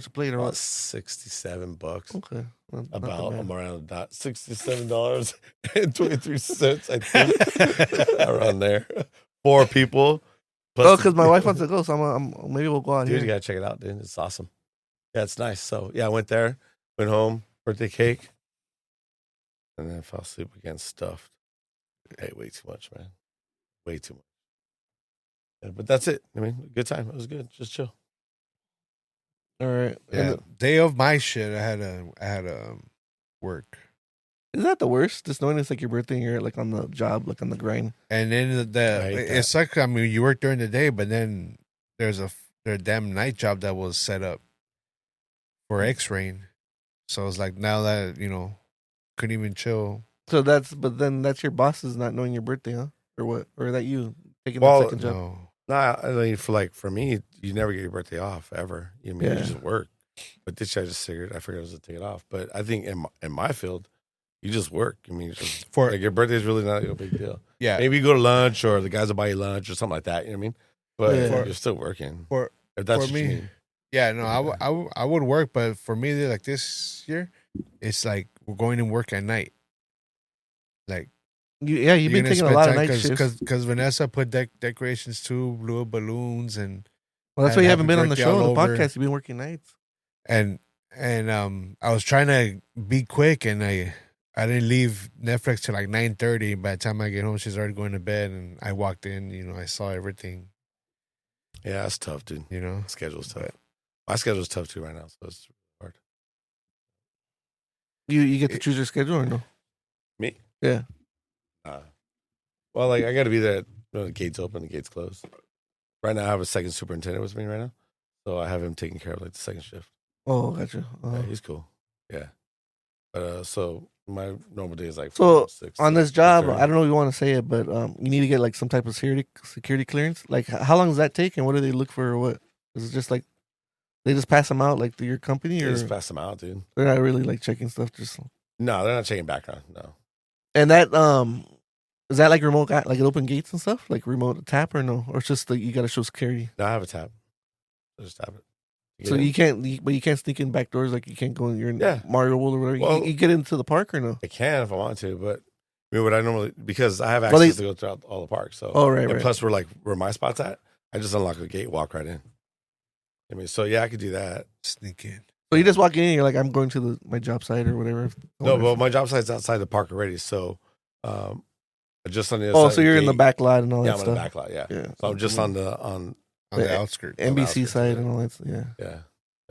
a plate, or about what? $67. Okay. Not that About bad. I'm around that $67.23. I think around there. 4 people. plus Oh, because my wife wants to go, so I'm maybe we'll go out Dude, you here. gotta check it out, dude. It's awesome. Yeah, it's nice. So yeah, I went there, went home, birthday cake, and then fell asleep again, stuffed. Ate way too much, man. Way too much. Yeah, but that's it. I mean, good time. It was good. Just chill. All right. yeah, day of my shit. I had a work, Is that the worst? Just knowing it's like your birthday and you're like on the job, like on the grind. and then I hate it's like, I mean, you work during the day, but then there's a damn night job that was set up for X-ray. So it's like now that couldn't even chill. So but then that's your bosses not knowing your birthday, huh? Or what? Or that you taking Well, the second job? No. Nah, I mean, for me, you never get your birthday off ever. You mean Yeah. you just work. But this year I figured I was to take it off. But I think in my field, you just work. I mean, For like your birthday is really not a big deal. yeah, Maybe you go to lunch or the guys will buy you lunch or something like that. You know what I mean? But Yeah. you're still working. for If that's for what you me, need. yeah, no, I would work, but for me, like this year, it's like we're going to work at night. Like You've you're been gonna taking a spend lot of time night shifts. because Vanessa put decorations too, blew up balloons and Well, that's and why you haven't happy been on the birthday show, all the over. podcast. You've been working nights. and I was trying to be quick and I didn't leave Netflix till like 9:30. By the time I get home, she's already going to bed, and I walked in. I saw everything. Yeah, that's tough, dude. Schedule's tough. My schedule's tough too right now, so it's hard. You get to choose your schedule or no? Me? Yeah. Well, like I got to be there when the gates open, the gates close. Right now, I have a second superintendent with me right now, so I have him taking care of like the second shift. Oh, gotcha. Yeah, he's cool. Yeah. So my normal day is like So 6, on this job, 6:30. I don't know if you want to say it, but you need to get like some type of security clearance. Like, how long does that take, and what do they look for, or what? Is it just like they just pass them out like to your company, You or just pass them out, dude. they're not really like checking stuff? Just No, they're not checking background. No. and that Is that like remote, like it open gates and stuff, like remote tap or no, or it's just like you gotta show security? No, I have a tab. I just tap it. So Get in. you can't, but you can't sneak in back doors. Like you can't go in your Yeah. Mario World or whatever. Well- you get into the park or no? I can if I want to, but I mean, what I normally because I have Well, access to go throughout all the parks. So Oh, right, and right. plus we're like where my spot's at. I just unlock the gate, walk right in. I mean, so yeah, I could do that. Sneak in. So you just walk in and you're like, I'm going to my job site or whatever. No, but my job site's outside the park already. So, just on the other Oh, side so of you're in the gate. back lot and all Yeah, that I'm on the stuff. back lot. Yeah. Yeah. So I'm just on the On Yeah, the outskirts. on the NBC outskirts, side yeah. and all that. Yeah.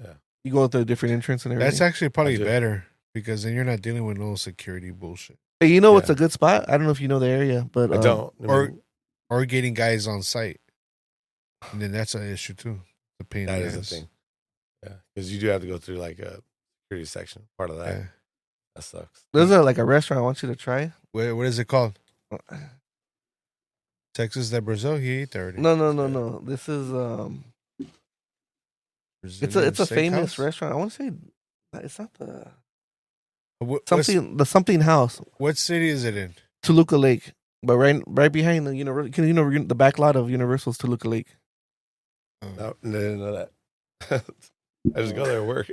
Yeah. You go through a different entrance and everything. That's actually probably I do. better because then you're not dealing with no security bullshit Hey, you know what's Yeah. a good spot? I don't know if you know the area, but I don't. I or- mean, or getting guys on site, and then that's an issue too. The pain that in is the the ass. thing. Yeah, because you do have to go through like a security section. Part of that. Yeah. That sucks. there's like a restaurant I want you to try. What is it called? Texas de Brazil. He ate there already. No. This is Brazilian it's a famous steakhouse? restaurant. I want to say it's not the What, something house, what city is it in? Toluca Lake, but right behind the Universal. The back lot of Universal's Toluca Lake. No, I didn't know that. I just go there and work.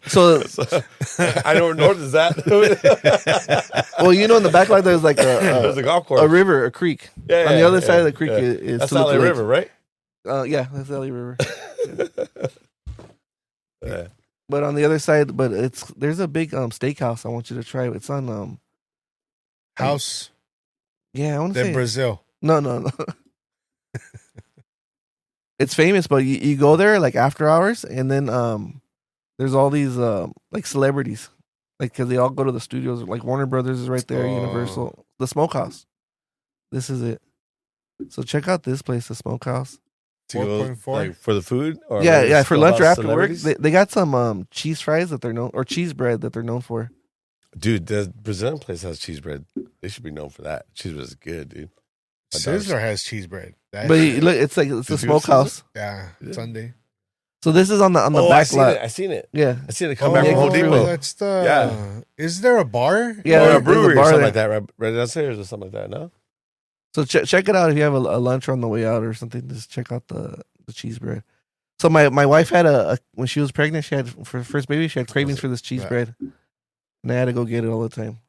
So, I know where north is that. well, in the back lot there's like There's a golf course. a river, a creek. Yeah, On the yeah, other yeah, side of the creek yeah. is That's Toluca LA Lake. River, right? Yeah, that's the LA River. Yeah. But on the other side, there's a big steakhouse I want you to try. It's on House yeah, I want to de say Brazil. no. It's famous, but you go there like after hours, and then there's all these like celebrities, like because they all go to the studios. Like Warner Brothers is right there, Oh. Universal, the Smokehouse. This is it. So check out this place, the Smokehouse. To go, 4.4? like for the food? Or Yeah, like, yeah. For still lunch or about after work, celebrities? they got some cheese fries that they're known, or cheese bread that they're known for. Dude, the Brazilian place has cheese bread. They should be known for that. Cheese bread is good, dude. My daughter's- Sizzler has cheese bread. That But shit- look, it's a Did you go to Smokehouse. yeah, Yeah. Sunday. So this is on the Oh, I back seen lot. it. I seen it. Yeah, I seen it come back from yeah, Home go through Depot. That's the. Yeah. Is there a bar? Yeah, or there's a a brewery or bar something there. like that, right downstairs or something like that. No, so check it out if you have a lunch on the way out or something. Just check out the cheese bread. So my wife had when she was pregnant, she had for her first baby, she had cravings for this cheese Right. bread, and I had to go get it all the time.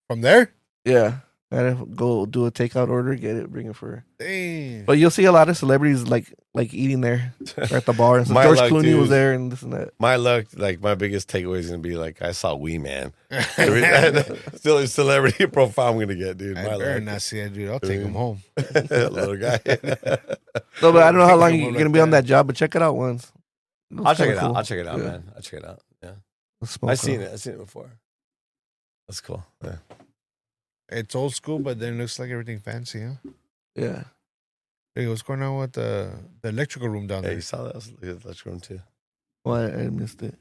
From there? Yeah, I had to go do a takeout order, get it, bring it for her. Dang. But you'll see a lot of celebrities like eating there at the bar. And so My George luck, Clooney dude. was there and this and that. my luck, like my biggest takeaway is gonna be like I saw Wee Man. Still a celebrity profile I'm gonna get, dude. I My better luck, not see that dude. I'll take him home. little guy. No, but I don't know how long Take 'em you're up gonna like be on that. that job. But check it out once. I'll check it out. I'll check it out, Yeah. man. I'll check it out. Yeah, The smoke I've seen house. it. I've seen it before. That's cool. Yeah. It's old school, but then it looks like everything fancy, huh? Yeah. Hey, what's going on with the electrical room down Hey, there? you saw that? That's the electric room too. Well, I missed it.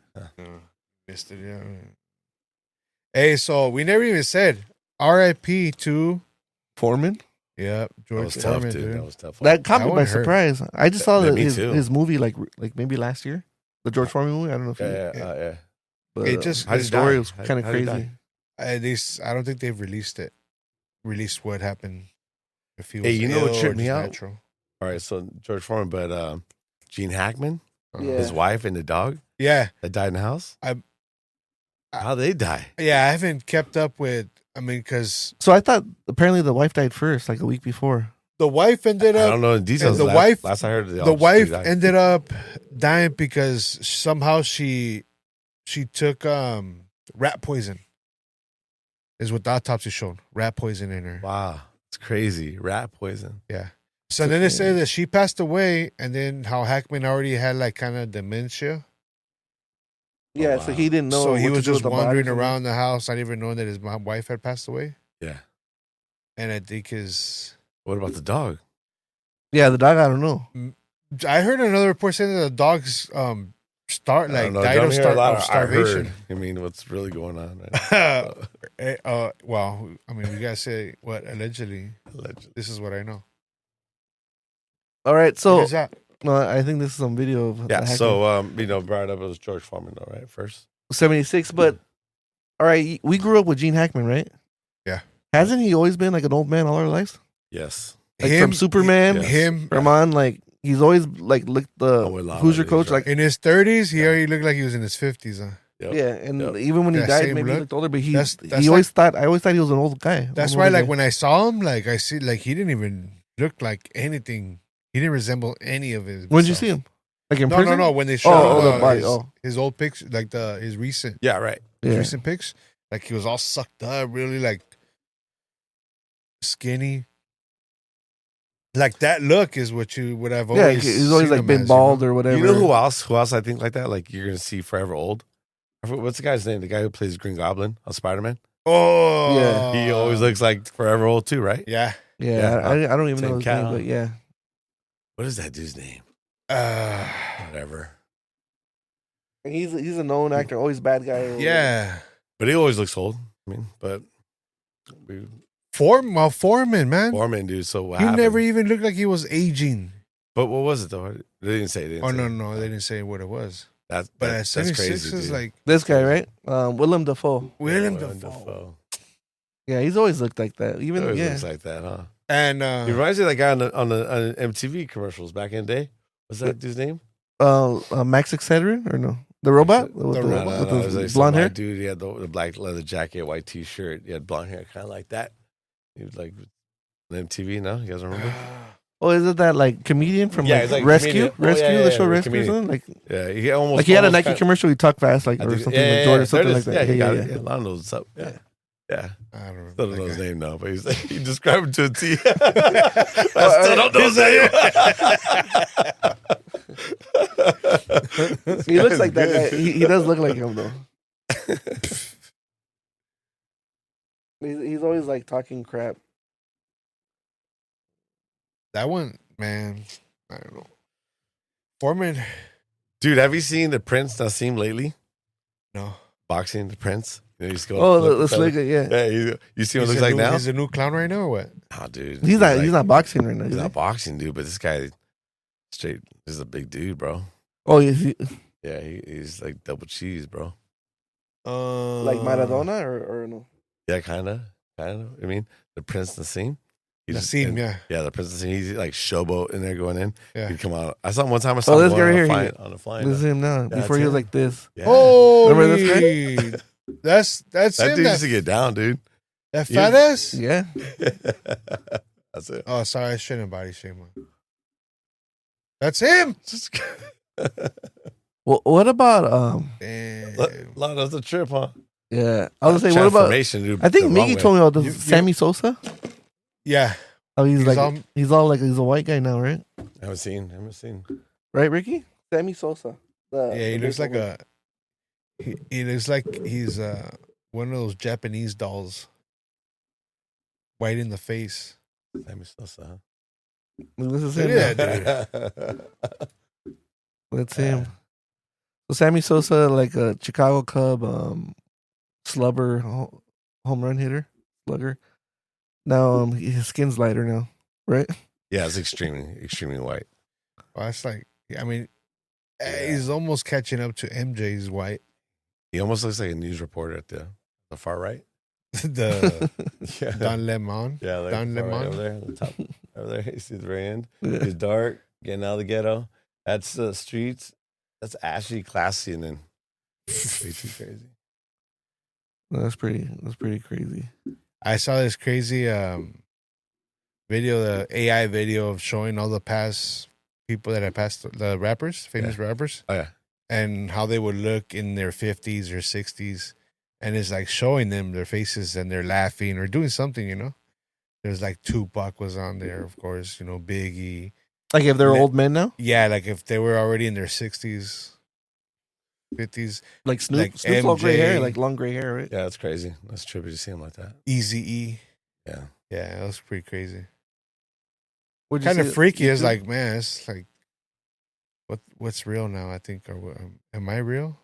Missed it, yeah. Hey, so we never even said R.I.P. to Foreman. yeah That George was tough, Foreman, dude. dude. That was tough. That caught me That by one hurt. surprise. I just saw Yeah, me his, too. his movie like maybe last year, the George Foreman movie. I don't know if you. yeah. But, It just- How'd the he story die? was How- kind of how'd he crazy. die? At least I don't think they've released it. Released what happened. If he was Hey, you know what ill or tripped me just out? natural. All right, so George Foreman, but Gene Hackman, Yeah. his wife and the dog Yeah, that died in the house. I- How they die? yeah. I haven't kept up with. I mean, because So I thought apparently the wife died first, like a week before. the wife ended I up. don't know the details. the last, wife- last I heard, they all The just wife died. ended up dying because somehow she took rat poison. Is what the autopsy showed. Rat poison in her. Wow, it's crazy. Rat poison. Yeah. So then they say that she passed away, and then how Hackman already had like kind of dementia. Yeah, wow. so he didn't know. So he what to was do with just the wandering bodies and- around the house, not even knowing that his wife had passed away. Yeah. And I think his. What about the dog? Yeah, the dog. I don't know. I heard another report saying that the dogs start I like don't know. died Don't of, hear a lot of I starvation. heard. I mean, what's really going on? Right now? Well, I mean, we gotta say what allegedly. Allegedly. This is what I know. All right, What so is that? no, I think this is some video of Yeah. the Hackman. So brought up it was George Foreman, though, right? First. 76. But all right, we grew up with Gene Hackman, right? Yeah. Hasn't he always been like an old man all our lives? Yes. Like from Superman, yes. him from on, like he's always like looked Oh, with the Lava, Hoosier he's coach, right. like in his 30s. He already looked like he was in his 50s. Huh? Yep. yeah, and Yep. even when he That died, same maybe he look. looked older, but That's he always thought he was an old guy. That's an why, older like guy. when I saw him, like I see, like he didn't even look like anything. He didn't resemble any of his. When did you see him? Like in No, prison? no, no. When they showed the body. his old picture, like his recent Yeah, right. Yeah. recent pics, like he was all sucked up, really like skinny. Like that look is what you would have Yeah, always. he's always seen like him been as, bald you know? or whatever. You know who else? Who else I think like that? Like you're gonna see forever old. What's the guy's name? The guy who plays Green Goblin on Spider-Man. Oh, Yeah. He always looks like forever old too, right? Yeah. Yeah, Yeah, I don't even same know his cat, name, huh? but yeah. What is that dude's name? Uh, Whatever. And he's a known actor, always bad guy. or yeah. But he always looks old. I mean, but we Foreman, man. Foreman, dude. So what He happened? never even looked like he was aging. But what was it though? They didn't say. They didn't Oh say. no, they didn't say what it was. That's But that, at that's 76 crazy. is Dude. like This guy, right? Willem Dafoe. William Willem Dafoe. Yeah, he's always looked like that. He Even always yeah. looks like that, huh? And He reminds me of that guy on the MTV commercials back in the day. What's that dude's name? Max Excedrin or no? The robot with The the, robot. with No, the it was like some blonde hair. white dude. He had the black leather jacket, white T-shirt. He had blonde hair, kind of like that. He was like on MTV. No, you guys remember? Oh, is it that like comedian from Yeah, like he's like Rescue? comedian. Oh, Rescue, yeah, the yeah, show yeah, Rescue or comedian. something? Like Yeah, he almost like he had a almost Nike kinda- commercial. He talked fast, like I or think- something, yeah, like yeah, Jordan, yeah. something There like it is. that. Yeah, he got yeah, it. Yeah, Lon knows what's up. Yeah, yeah. I don't remember. Still don't know that his guy. name now, but he's he described him to a T. I still don't know his name. He looks like that guy. He does look like him though. He's always like talking crap. That one, man. I don't know. Foreman. Dude, have you seen the Prince Nassim lately? No. Boxing, the Prince. You know, he's going. Oh, the slick, yeah. Yeah, you see what he looks like now? He's a new clown right now or what? Oh, dude, He's not boxing right now. He's is he? not boxing, dude. But this guy, straight, is a big dude, bro. Oh, is he Yeah, he's like double cheese, bro. like Maradona or no? Yeah, kind of. I mean, the Prince Nassim. Nassim, and- yeah. Yeah, the Prince Nassim. He's like showboat in there going in. Yeah. He'd come out. I saw him one time. I saw this him guy right going here, on a flying. This is him now. Yeah, Before he that's was him. like this. Yeah. Oh, Remember this That's that him. dude That, used to get down, dude. that fat ass? Yeah. That's it. Oh, sorry, I shouldn't body shame him. That's him. Well, what about Damn. That's a trip, huh? yeah? I was gonna say, what about? Transformation, dude, I think the wrong Miggy way. told me about this. You- Sammy Sosa. Yeah. Oh, he's like all- he's all like he's a white guy now, right? I haven't seen. Right, Ricky? Sammy Sosa. Yeah, he looks like he looks like he's one of those Japanese dolls. White in the face. Sammy Sosa, This is Look him. at now. that, dude. That's him. So Sammy Sosa, like a Chicago Cub, slugger, home run hitter, slugger. Now his skin's lighter now, right? Yeah, it's extremely white. Well, that's like, I mean, Yeah. he's almost catching up to MJ's white. He almost looks like a news reporter at the far right. The Yeah, Don Lemon. yeah, like Don far right Lemon. over there, the top over there. You see the very end. Yeah. He's dark, getting out of the ghetto. That's the streets. That's ashy, classy, and then way too crazy. That's pretty crazy. I saw this crazy video, the AI video of showing all the past people that have passed, the rappers, famous rappers, Oh yeah, and how they would look in their 50s or 60s. And it's like showing them their faces and they're laughing or doing something, you know? There's like Tupac was on there, of course, you know, Biggie. Like if they're Le- old men now, Yeah, like if they were already in their 60s, 50s, like Snoop, Like Snoop's all gray hair, MJ. like long gray hair, right? yeah, that's crazy. That's trippy to see him like that. Easy. Yeah, Yeah, that was pretty crazy. Would you Kind of say- freaky. It's YouTube? like, man, it's like, what's real now? I think, or am I real?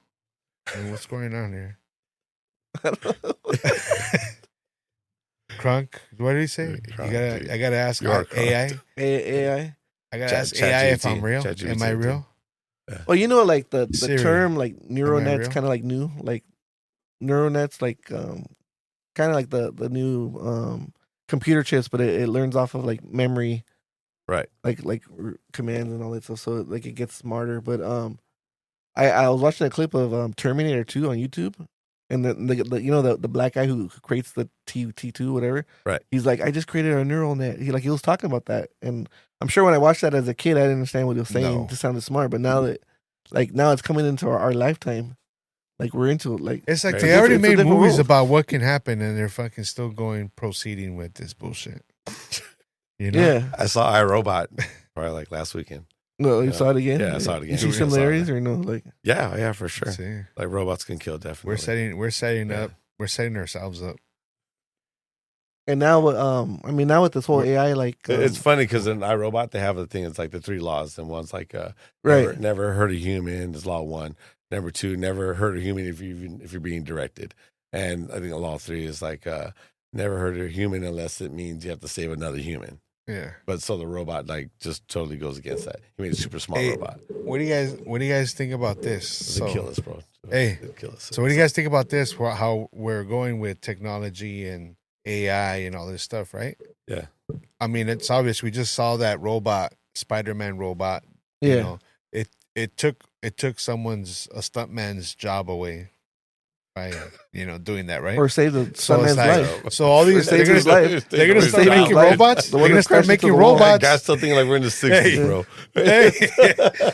I mean, what's going on here? Crunk, what did he say? Crunk, dude. I gotta ask You are AI. AI. I gotta Chat- ask Chat AI if GPT. I'm real. Chat Am I GPT, real? Well, you know, like the Siri. term like neural Am I nets real? kind of like new, like neural nets, like kind of like the new computer chips, but it learns off of like memory, Right. like commands and all that stuff. So like it gets smarter. But I was watching a clip of Terminator 2 on YouTube, and the black guy who creates the T2 whatever. Right. He's like, I just created a neural net. He was talking about that, and I'm sure when I watched that as a kid, I didn't understand what he was saying. No. It just sounded smart. But now that now it's coming into our lifetime, like we're into it. Like It's like Right. they already It's a made different movies world. about what can happen, and they're fucking still proceeding with this bullshit. You know? yeah. I saw iRobot probably like last weekend. No, you Yeah. saw it again. Yeah, I saw it again. You see Yeah, I saw it similarities or no? Like Yeah, for sure. See, Like robots can kill definitely. we're setting Yeah. up, we're setting ourselves up. and now, now with this whole AI, like It's funny because in iRobot they have the thing. It's like the 3 laws, and one's like right. never hurt a human is law 1. Number 2, never hurt a human if you're being directed. And I think law 3 is like never hurt a human unless it means you have to save another human. Yeah. But so the robot like just totally goes against that. He made a super smart Hey, robot. What do you guys think about this? They kill us, bro. Hey, They kill us. So what do you guys think about this? How we're going with technology and AI and all this stuff, right? Yeah. I mean, it's obvious. We just saw that robot, Spider-Man robot. Yeah. You know, it took a stuntman's job away by doing that, right? Or save the So stuntman's it's like- life. So all these Save his life. they're gonna start Save his making life. robots. The They're one gonna that start crashed making into the wall. robots. Guys still thinking like we're in the 60s, Hey. bro.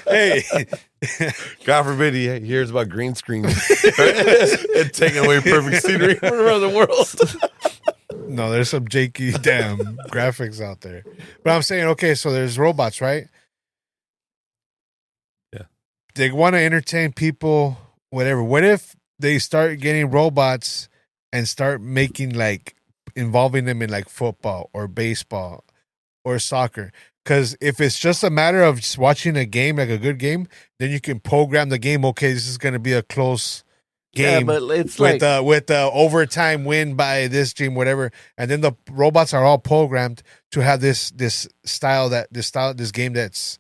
Hey, God forbid he hears about green screens and taking away perfect scenery from around the world. no, there's some janky damn graphics out there. But I'm saying, okay, so there's robots, right? Yeah. They want to entertain people, whatever. What if they start getting robots and start making involving them in like football or baseball or soccer? Because if it's just a matter of just watching a game, like a good game, then you can program the game. Okay, this is going to be a close Yeah, game but it's with like with the overtime win by this team, whatever. And then the robots are all programmed to have this game that's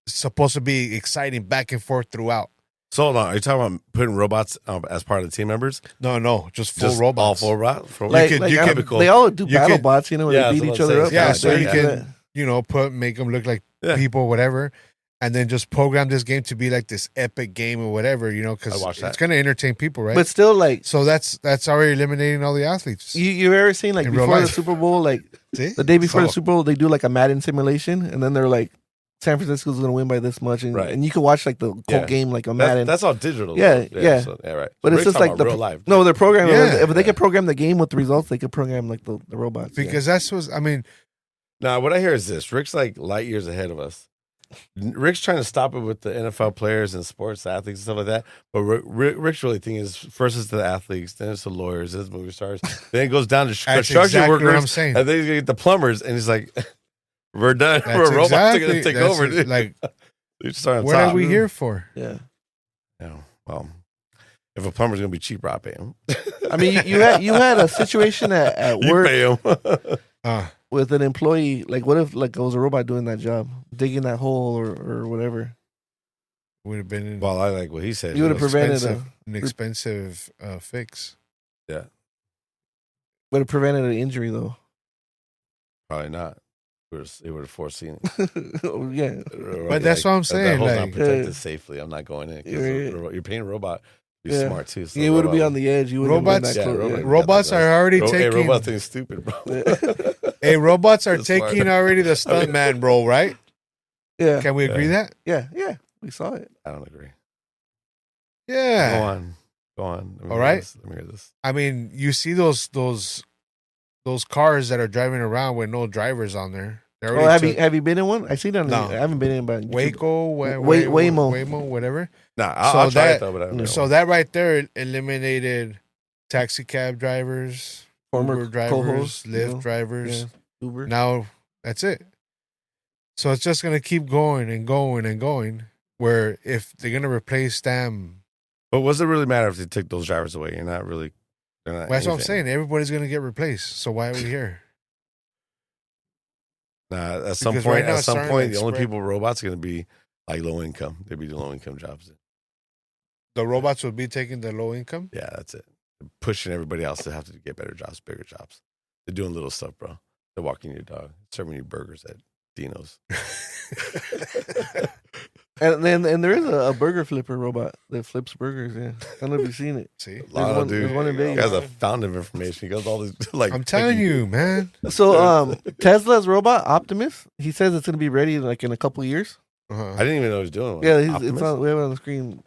supposed to be exciting back and forth throughout. So hold on, are you talking about putting robots as part of the team members? No, just full Just robots. all full robots? like, could- like you I- could- they all do you battle could- bots, where Yeah, they beat that's each what other I'm up. saying. Yeah, so you Yeah. can make them look like Yeah. people, whatever, and then just program this game to be like this epic game or whatever, I because watched that. it's going to entertain people, right? But still, like So that's already eliminating all the athletes. you ever seen like In real before the life. Super Bowl, like See? the day before the So- Super Bowl, they do like a Madden simulation, and then they're like, San Francisco's going to win by this much, and, Right. and you can watch like the whole Yeah. game like a Madden. That's all digital. Yeah, though. yeah. So, right. But We're it's just talking like about the real life. no, they're programming. Yeah. If they can program the game with the results, they could program like the robots. yeah. Because that's what I mean. Now, what I hear is this: Rick's like light years ahead of us. Rick's trying to stop it with the NFL players and sports athletes and stuff like that. But Rick's really thinking is first it's the athletes, then it's the lawyers, then it's movie stars, then it goes down to That's construction exactly workers, what I'm saying. and then he's gonna get the plumbers, and he's like, "We're done. That's We're robots are exactly- gonna take that's over." Dude. like, You start on what top. are we here for? yeah. Yeah, well, if a plumber's gonna be cheap, I'll pay him. I mean, you had a situation at You work pay him. with an employee. Like, what if like it was a robot doing that job, digging that hole or whatever? Would have been Well, I like what he said. You would have prevented an expensive fix. would have prevented an injury though. Probably not. It would have foreseen it. Oh, yeah, But that's what I'm saying, That hole's like- not protected Yeah. safely. I'm not going in. 'Cause Yeah. you're paying a robot to be Yeah. smart too. So you would have been robot- on the edge. You would have Robots- been that close. Yeah, Yeah. Robots are already Hey, taking. robot thing's stupid, bro. Hey, robots are That's smart. taking already the stuntman role, right? Yeah, Can we agree that? yeah. We saw it. I don't agree. Yeah. Go on. Let me All hear right. this. Let me hear this. I mean, you see those cars that are driving around with no drivers on there. They Oh, already have you been in one? I seen it. No. I haven't been in, but Waco, Waymo. whatever. Nah, So I'll try that- it though. But I don't know. So that right there eliminated taxi cab drivers, Former Uber drivers, co-host, Lyft drivers. yeah, Uber. Now that's it. So it's just gonna keep going and going and going. Where if they're gonna replace them, But what's it really matter if they took those drivers away? You're not really. They're not that's what I'm anything. saying. Everybody's gonna get replaced. So why are we here? Nah, at some Because point, right now at it's some starting point, to the only spread. people with robots are going to be like low income. They'd be the low income jobs. The robots will be taking the low income. Yeah, that's it. pushing everybody else to have to get better jobs, bigger jobs. They're doing little stuff, bro. They're walking your dog, serving you burgers at Dino's. And there is a burger flipper robot that flips burgers. Yeah, I don't know if you've seen it. See, There's one in He Vegas. has a fountain of information. He goes all these like. I'm telling you, man. So Tesla's robot Optimus, he says it's gonna be ready like in a couple years. Uh-huh. I didn't even know he was doing one. Yeah, it's Optimus? on. We have it on the screen.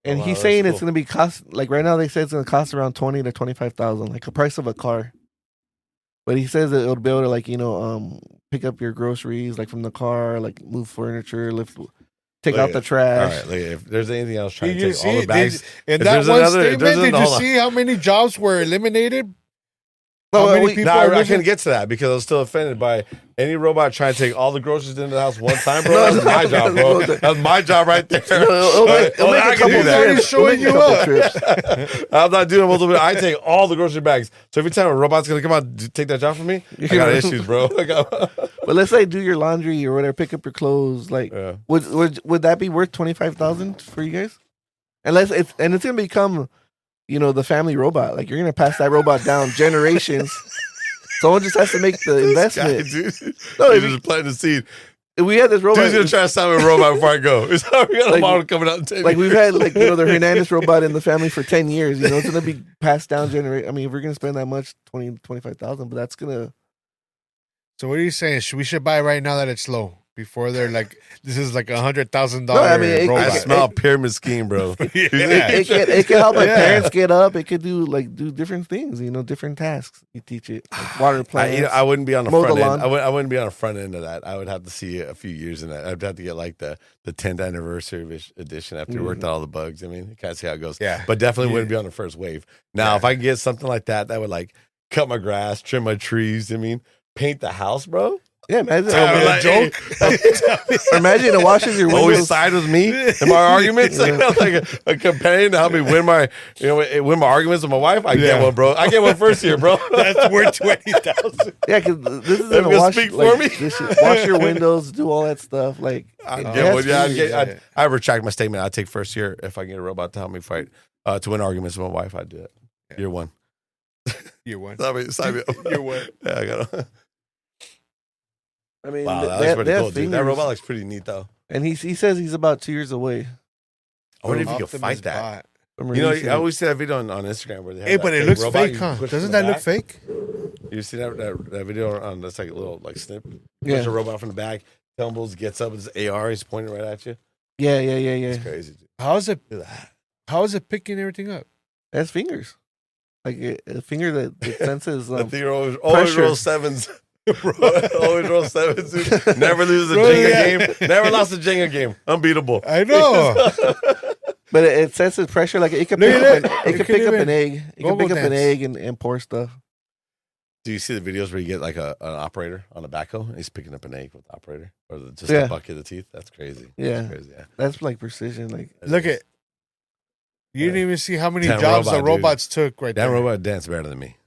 And wow, he's that's saying cool. it's gonna be cost like right now. They said it's gonna cost around 20 to 25,000, like the price of a car. But he says that it'll be able to like pick up your groceries like from the car, like move furniture, take Look out at the it. trash. All right, like, if there's anything else trying Did to you take all see? the bags, In if that there's one another- if statement, there's did you another- see how many jobs were eliminated? No, How many we- people no, are I losing? couldn't get to that because I was still offended by any robot trying to take all the groceries into the house one time, bro. That was my job, bro. That was my job right there. It'll make Only a I can couple do that. trips. Showing It'll make a you couple up. trips. I'm not doing multiple. I take all the grocery bags. So every time a robot's gonna come out, take that job from me, I got issues, bro. But let's say do your laundry or whatever, pick up your clothes. Like, Yeah. would that be worth 25,000 for you guys? Unless it's gonna become, the family robot. Like you're gonna pass that robot down generations. Someone just has to make the investment. Guy, dude. No, He's if just planting the seed. we had this robot. Dude's gonna try to stop a robot before I go. It's how we got a Like- model coming out and take Like me. we've had the Hernandez robot in the family for 10 years. It's gonna be passed down generation. I mean, if we're gonna spend that much, 25,000, but that's gonna. So what are you saying? We should buy right now that it's low before they're like, this is like $100,000 No, I mean, it- I robot. smell a pyramid scheme, bro. It can help my Yeah. parents get up. It could do different things. Different tasks. You teach it like water plants. I wouldn't be on the mow the front end. lawn. I wouldn't be on the front end of that. I would have to see a few years in that. I'd have to get like the 10th anniversary edition after we worked out all the bugs. I mean, kind of see how it goes. Yeah. But definitely Yeah. wouldn't be on the first wave. Now, if I could get something like that would like cut my grass, trim my trees. I mean, paint the house, bro. Yeah, imagine. Tell me a joke. Or imagine it washes your Always windows. side with me in my arguments. Like a companion to help me win my arguments with my wife. I get one, bro. I get one first year, bro. That's worth 20,000. Yeah, because this is They're gonna gonna wash. speak like, for me? this shit- wash your windows, do all that stuff. Like, I it get has one. to Yeah, be- I retract my statement. I'd take first year if I get a robot to help me fight to win arguments with my wife. I'd do it. Year one. Year one. Sign me up. Year one. Yeah, I got. I mean, Wow, they that was have pretty cool, dude. fingers. That robot looks pretty neat, though. And he says he's about 2 years away. I wonder if you could Optimus fight that. bot. From You know, releasing I it. always see that video on Instagram where they have Hey, that but it fake looks robot fake, you huh? push Doesn't from that the look back. fake? You see that video on that's like a little like snip. Yeah. Push a robot from the back, tumbles, gets up with his AR, he's pointing right at you. Yeah. It's crazy, dude. How is it? Look at that. How is it picking everything up? That's fingers. Like a finger that senses. That thing always pressure. rolls sevens. Always roll sevens, dude. Never loses a Bro, Jenga yeah. game. Never lost a Jenga game. Unbeatable. I know. But it senses pressure. Like it can Look pick at up. that. It It can can pick up even an egg. It can go-go pick up an dance. egg and pour stuff. Do you see the videos where you get like an operator on a backhoe and he's picking up an egg with the operator or just Yeah. a bucket of teeth? That's crazy. Yeah. That's crazy. Yeah. That's like precision. Like Look at. You didn't even see how many That jobs robot, the robots took right That there. robot danced better than me.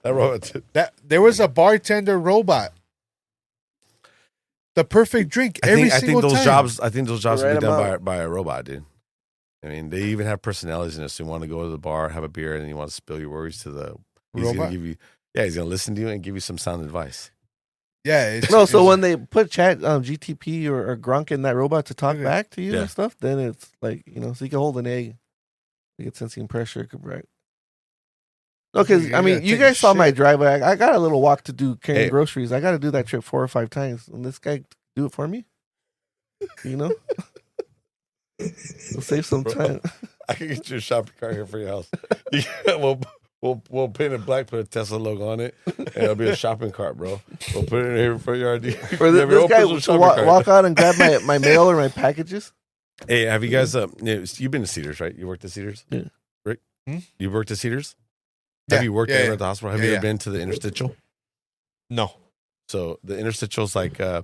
That robot. That there was a bartender robot. The perfect drink every I single think those time. jobs. I think those jobs Right can be done amount. by a robot, dude. I mean, they even have personalities in this. You want to go to the bar, have a beer, and you want to spill your worries to the he's Robot? gonna give you. Yeah, he's gonna listen to you and give you some sound advice. Yeah. It's, no. So it's- when they put Chat GTP or Grunk in that robot to talk Okay. back to you Yeah. and stuff, then it's like so you can hold an egg. You get sensing pressure. It could right. No, because You I mean, gotta you take a guys saw my shit. driveway. I got a little walk to do carrying Hey. groceries. I got to do that trip 4 or 5 times, and this guy do it for me. It'll save some time. I can get you a shopping cart here for your house. We'll paint it black, put a Tesla logo on it, and it'll be a shopping cart, bro. We'll put it in here for your ID. Or this guy to walk out and grab my mail or my packages. Hey, have you guys? You've been to Cedars, right? You worked at Cedars, Yeah. Rick. Hmm? You worked at Cedars. Yeah. Have you worked Yeah, ever yeah. at the hospital? Have Yeah, you yeah. ever been to the interstitial? No. So the interstitial's like, I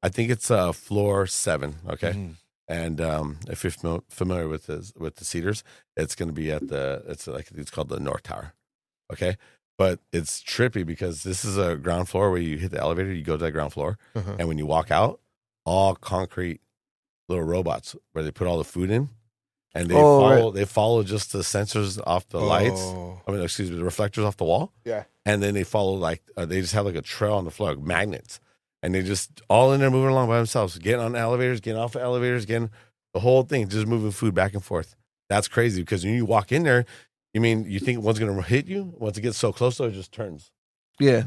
think it's floor 7. Okay, Mhm. and if you're familiar with the Cedars, it's going to be at it's called the North Tower. Okay, but it's trippy because this is a ground floor where you hit the elevator, you go to that ground floor, Uh-huh. and when you walk out, all concrete little robots where they put all the food in. and they Oh, they follow just the sensors off the lights. I mean, excuse me, the reflectors off the wall. Yeah. And then they follow like they just have like a trail on the floor, like magnets, and they just all in there moving along by themselves, getting on elevators, getting off of elevators, getting the whole thing, just moving food back and forth. That's crazy because when you walk in there, you think one's gonna hit you. Once it gets so close, though, it just turns. Yeah.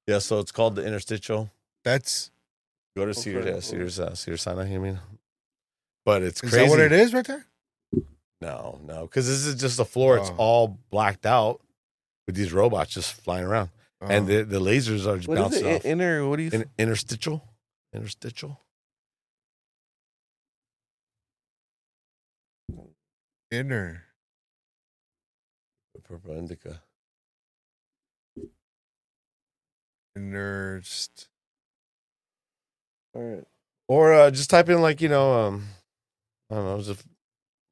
Yeah, so it's called the interstitial. That's Go to Cedars, Cedars Sinai. You mean? But it's is crazy. that what it is right there? No, because this is just the floor. It's all blacked out with these robots just flying around, and the lasers are just What is bouncing it? off. Inner? What do you? Interstitial. Inner. Purple indica. Innerst. All right. Or just type in like I don't know, just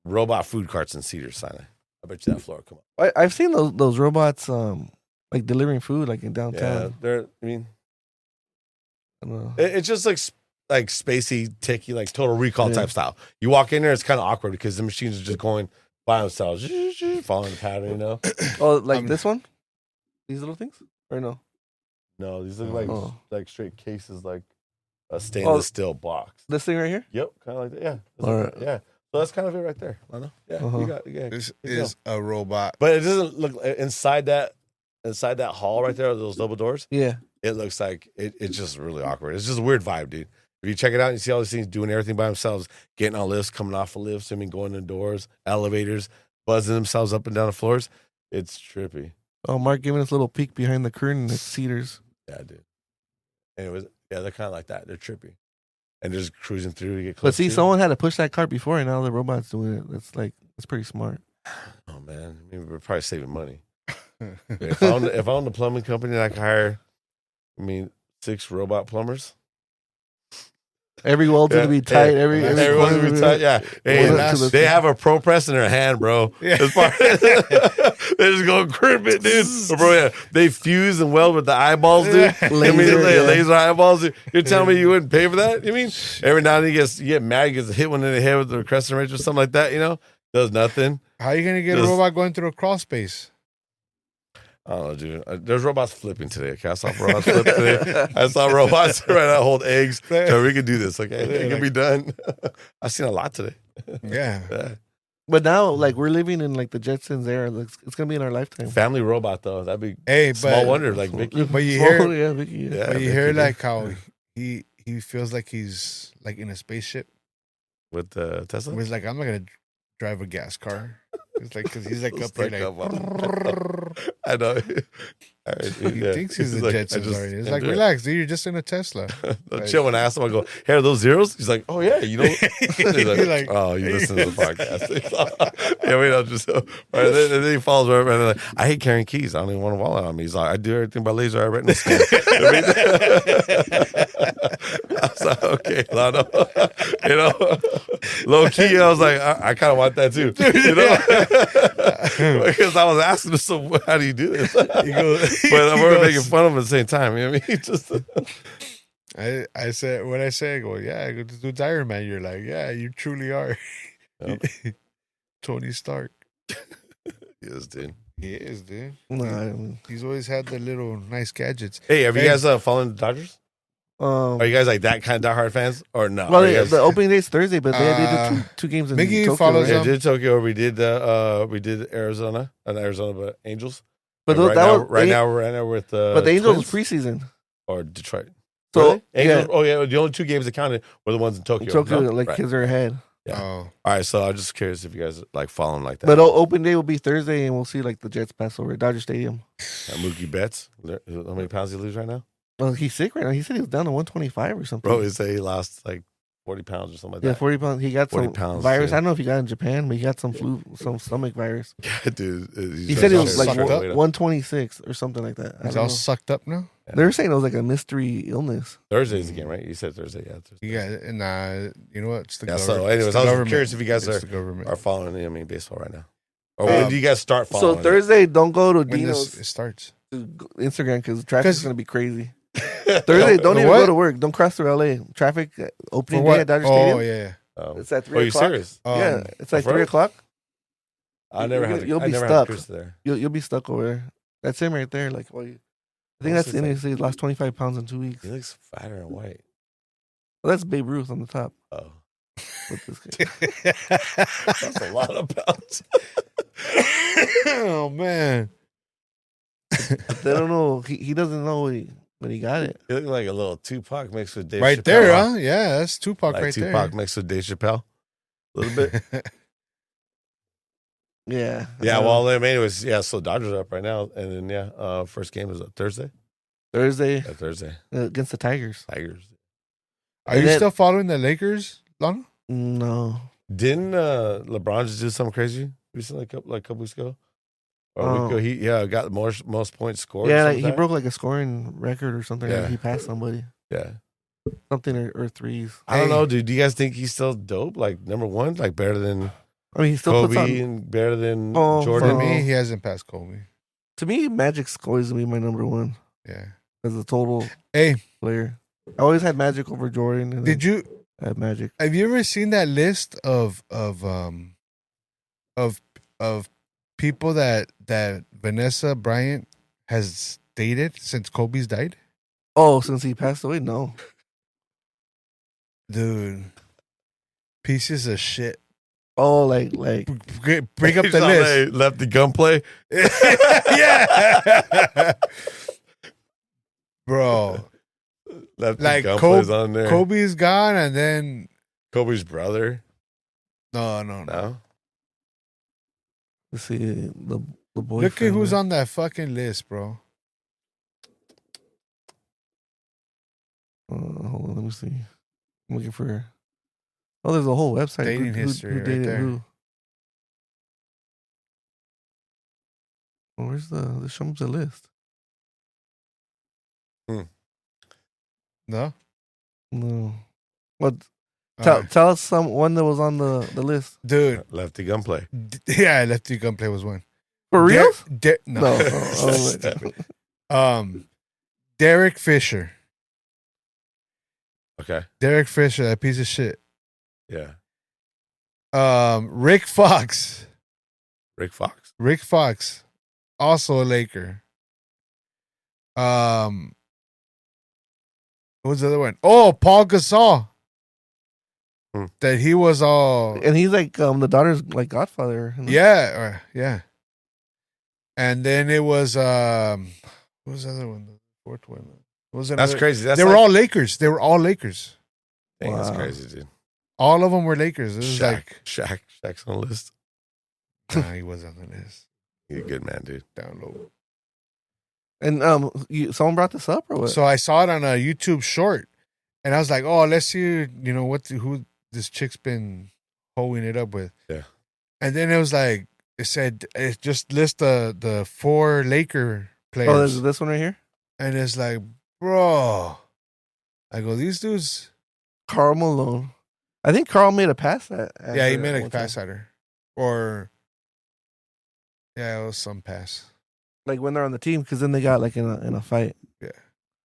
robot food carts in Cedars Sinai. I bet you that floor will come up. I've seen those robots like delivering food like in Yeah, downtown. they're. I don't know. It's just like spacey, ticky, like Total Recall type style. You walk in there, it's kind of awkward because the machines are just going by themselves, following the pattern. Oh, like this one? These little things? Or no? No, these look Oh. like straight cases, like a stainless steel box. This thing right here? Yep, kind of like that. Yeah, All right. yeah. So that's kind of it right there. I know. Yeah, Uh-huh. you got. Yeah, This good is a robot. but it doesn't look inside that hall right there, those double doors. Yeah. It looks like it's just really awkward. It's just a weird vibe, dude. If you check it out and you see all these things doing everything by themselves, getting on lifts, coming off of lifts, going indoors, elevators, buzzing themselves up and down the floors, it's trippy. Oh, Mark giving us a little peek behind the curtain at Cedars. Yeah, dude. Anyways, yeah, they're kind of like that. They're trippy. And they're just cruising through to get close. But see, to someone had to push that cart before, and now the robot's doing it. That's pretty smart. Oh, man. I mean, we're probably saving money. if I owned a plumbing company, I could hire, 6 robot plumbers. Every weld's gonna be tight. Everyone's corner gonna be tight. Yeah, hey, they have a pro press in their hand, bro. Yeah. They're just going crimp it, dude. But bro, yeah, they fuse and weld with the eyeballs, dude. Laser eyeballs. Dude. You're telling me you wouldn't pay for that? You mean every now and then you get mad, you get hit one in the head with the crescent wrench or something like that? Does nothing. How are you gonna get a robot going through a crawl space? I don't know, dude. There's robots flipping today. Okay, I saw robots flip today. I saw robots right now hold eggs. So we can do this. Okay, it can be done. I've seen a lot today. Yeah. But now, like, we're living in like the Jetsons era. It's gonna be in our lifetime. Family robot though. That'd be Hey, small but wonder like Vicky. But you hear, yeah, Vicky. Yeah. but you Vicky, hear dude. like how he feels like he's like in a spaceship. With Tesla. He's like, I'm not gonna drive a gas car. It's like because he's like It's up there like like. up. I know. He thinks he's the like, Jetsons already. It's like, relax, dude. You're just in a Tesla. Like, chill. When I asked him, I go, "Hey, are those zeros?" He's like, "Oh yeah, He's like, "Oh, you listen to the podcast." Yeah, we don't just. Right, and then he follows right. And like, I hate carrying keys. I don't even want a wallet on me. He's like, I do everything by laser retina scan. I was like, okay, Lano. Low key, I was like, I kind of want that too. Because I was asking him, so how do you do this? But we're making fun of him at the same time. You know what I mean? Just I said, when I say, I go, yeah, I go to do Iron Man. You're like, yeah, you truly are. Yep. Tony Stark. Yes, dude. He is, dude. No, He's always had the little nice gadgets. Hey, have you guys following the Dodgers? Are you guys like that kind of diehard fans or no? Well, you guys... the opening day's Thursday, but they did two games in Mickey Tokyo. follows right? Yeah, did Tokyo. We did Arizona, but Angels. But right that now, was right now we're with but the Angels was Twins preseason. or Detroit. So Really? Angels, oh yeah, the only 2 games that counted were the ones in Tokyo. Tokyo, No? like Right. kids are ahead. Yeah. Oh, All right, so I'm just curious if you guys like following like that. But open day will be Thursday, and we'll see like the Jets pass over at Dodger Stadium. Mookie Betts, how many pounds he lose right now? Well, he's sick right now. He said he was down to 125 or something. Bro, he said he lost like 40 pounds or something like Yeah, that. 40 pounds. He got 40 some pounds, virus. dude. I don't know if he got it in Japan, but he got some some stomach virus. Yeah, dude. He said he was like sucked up. 126 or something like that. I he's don't all know. sucked up now. They were saying it was like a mystery illness. Thursday's again, right? You said Thursday, yeah. Thursday. Yeah, and you know what? It's the Yeah, government. so anyways, It's the I was government. curious if you guys It's the government. are following baseball right now. Or when do you guys start So following? Thursday, don't go to when Dino's it starts. Instagram because traffic's going to be crazy. it? Thursday, don't The even what? go to work. Don't cross through LA. Traffic opening For day what? at Dodger Oh, Stadium. yeah. It's at 3 Oh, you o'clock. serious? Yeah, it's like for 3 real? o'clock. I never had. You'll I be never stuck. had Chris there. You'll be stuck over there. That's him right there. Like, well, I think that's the end. He lost 25 pounds in 2 weeks. He looks fatter and white. Well, that's Babe Ruth on the top. Oh, With this guy. that's a lot of pounds. Oh man. They don't know. He doesn't know when he got it. He looked like a little Tupac mixed with Dave Right Chappelle. there, huh? Yeah, that's Tupac Like right Tupac mixed with Dave Chappelle. A little bit. there. Yeah. Yeah, well, anyways, yeah, so Dodgers are up right now. And then, first game is Thursday. Thursday Yeah, Thursday. against the Tigers. Tigers. Are you still following the Lakers, Lana? No. Didn't LeBron just do something crazy recently, a couple weeks ago? Or a week ago? He got the most points scored. Yeah, like, he broke like a scoring record or something. Yeah. He passed somebody. Yeah. Something or threes. I don't know, dude. Do you guys think he's still dope? Like, number one? Like, better than I mean, he still Kobe puts on. and better than Oh, Jordan? For me, he hasn't passed Kobe. To me, Magic's always gonna be my number one Yeah. as a total Hey, player. I always had Magic over Jordan. And did you have Magic? have you ever seen that list of people that Vanessa Bryant has dated since Kobe's died? Oh, since he passed away, no. Dude, pieces of shit. Oh, like Bring up He's the on list. a lefty gunplay. Yeah, bro. Lefty Like gunplay's on there. Kobe's gone, and then Kobe's brother. no. No. let's see the boyfriend. Look at who's on that fucking list, bro. Hold on, let me see. I'm looking for. Oh, there's a whole website. Dating history right dated there. who? Oh, where's the show me the list? No, No. What? All right. Tell us one that was on the list. Dude. Lefty gunplay. Yeah, lefty gunplay was one. For real? No. No. Oh, my God. Derek Fisher. Okay. Derek Fisher, that piece of shit. Yeah. Rick Fox. Rick Fox. Rick Fox, also a Laker. What was the other one? Oh, Paul Gasol. That he was all And he's like the daughter's like godfather. yeah. And then it was what was the other one? The fourth one. What was That's another? crazy. That's They were all Lakers. They were all Lakers. Dang, that's Wow. crazy, dude. All of them were Lakers. It was Shaq's on the list. nah, he was on the list. He's a good man, dude. Download. And someone brought this up or what? So I saw it on a YouTube short, and I was like, "Oh, let's see, who this chick's been hoeing it up with." Yeah. And then it said it just lists the 4 Laker players, oh, there's this one right here. and it's like, bro, I go, these dudes. Karl Malone. I think Carl made a pass at Yeah, he her made a one pass time. at her, or yeah, it was some pass. Like when they're on the team, because then they got like in a fight.